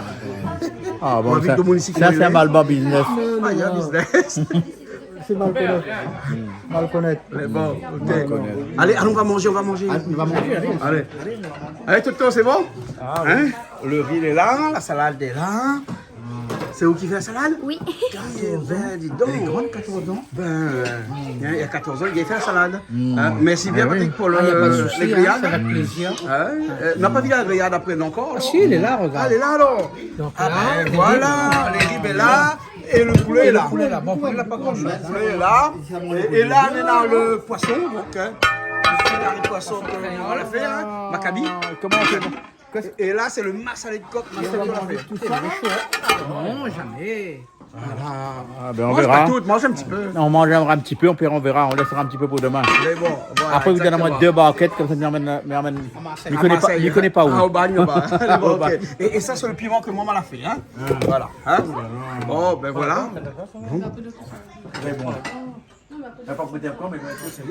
Ah On bon, va vite de mon ici, ça c'est un balba business. Ah, il y a business. C'est mal connaître. Mal connaître. Allez, bon, ok. Allez, allons, on va manger, on va manger. On va manger, allez. Allez. Allez, Toto, c'est bon? Hein? Le riz est là, la salade est là. C'est vous qui fait la salade? Oui. Ben, dis donc. Elle est grande, 14 ans. Ben, il y a 14 ans, il a fait la salade. Hein? Merci bien, Patrick, pour Il n'y a pas de souci, les grillades. c'est avec plaisir. Hein? On n'a pas vu la grillade après encore? Ah si, il est là, regarde. Ah, elle est là, alors. Donc Ah, là, ben, voilà, les ribs est là. Et le poulet est là. le poulet là, bon, le poulet là, pas grand chose. Le poulet est là. Et là, on est dans le poisson. Donc, hein, c'est le dernier poisson qu'on a fait, hein, Maccabi. Comment on fait? Et là, c'est le massalé de coq. Massalé qu'on a fait. Tout ça. Non, jamais. Ah ben on Mange verra. pas tout, mange un petit peu. On mangera un petit peu, on verra, on laissera un petit peu pour demain. Mais bon, voilà, Après, vous donnez moi exactement. 2 barquettes, comme ça, il ne connaît pas où. Ah, au bagne, au bas. Allez, bon, Au bas. ok. Et ça, c'est le piment que maman l'a fait. Hein? Voilà. Hein? Bon, ben voilà. n'a pas prêté encore, mais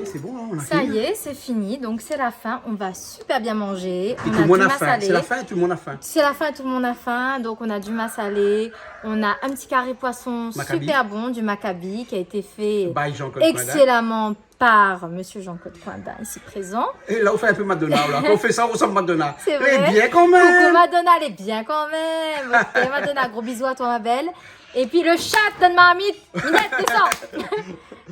c'est bon, hein, on a Ça fini. y est, c'est fini. Donc c'est la fin. On va super bien manger. Et On tout a le monde du a faim. massalé. C'est la fin et tout le monde a faim. C'est la fin, tout le monde a faim. Donc on a du massalé. On a un petit carré poisson Maccabi. super bon, du maccabi qui a été fait Bye Jean-Claude Coindin. excellemment par Monsieur Jean-Claude Coindin ici présent. Et là, on fait un peu Madonna. Là. Quand on fait ça, on ressemble à Madonna. C'est Elle est vrai. bien quand Coucou même. Madonna, elle est bien quand même. Ok, Madonna, gros bisous à toi ma belle. Et puis le chat de Marmite, Minette, descend.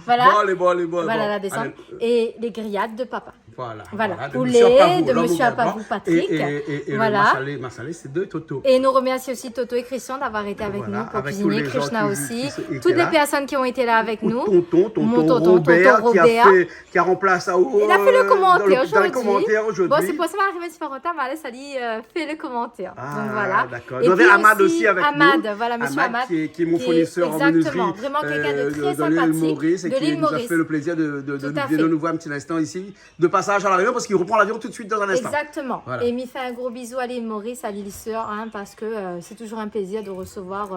Voilà. Bon, Voilà bon. la descente. Allez, Et les grillades de papa. Voilà. De Monsieur poulet, Apavou, de l'homme au monsieur gabon. Apavou Patrick. Et Voilà. le massalé, c'est de Toto. Et nous remercions aussi Toto et Christian d'avoir été avec Voilà, nous pour avec cuisiner, tous les gens Krishna qui aussi, étaient toutes les là. personnes qui ont été là avec nous. Tonton Mon tonton Robert, Robert. qui a remplacé à Il a fait le commentaire dans les aujourd'hui. commentaires aujourd'hui. Bon, c'est pour ça qu'on arrive super retard, mais allez, ça dit, fait le commentaire. Donc voilà. D'accord. Et Il y avait puis Ahmad aussi avec Ahmad, nous. voilà, monsieur Ahmad. qui est mon fournisseur en menuiserie. Exactement, vraiment quelqu'un de très de l'île sympathique. Maurice et de qui l'île nous a Maurice. fait le plaisir de Tout à fait. nous voir un petit instant ici, de passage à la Réunion parce qu'il reprend l'avion tout de suite dans un instant. Exactement. Voilà. Et m'y fait un gros bisou à l'île Maurice, à l'île Sœur, hein, parce que c'est toujours un plaisir de recevoir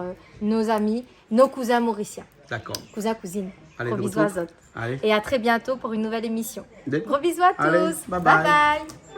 nos amis, nos cousins mauriciens. D'accord. Cousins, cousines. Allez, Gros de bisous à retour. Zot. Allez. Et à très bientôt pour une nouvelle émission. Des- Gros bisous à tous. Allez, bye bye. Bye bye.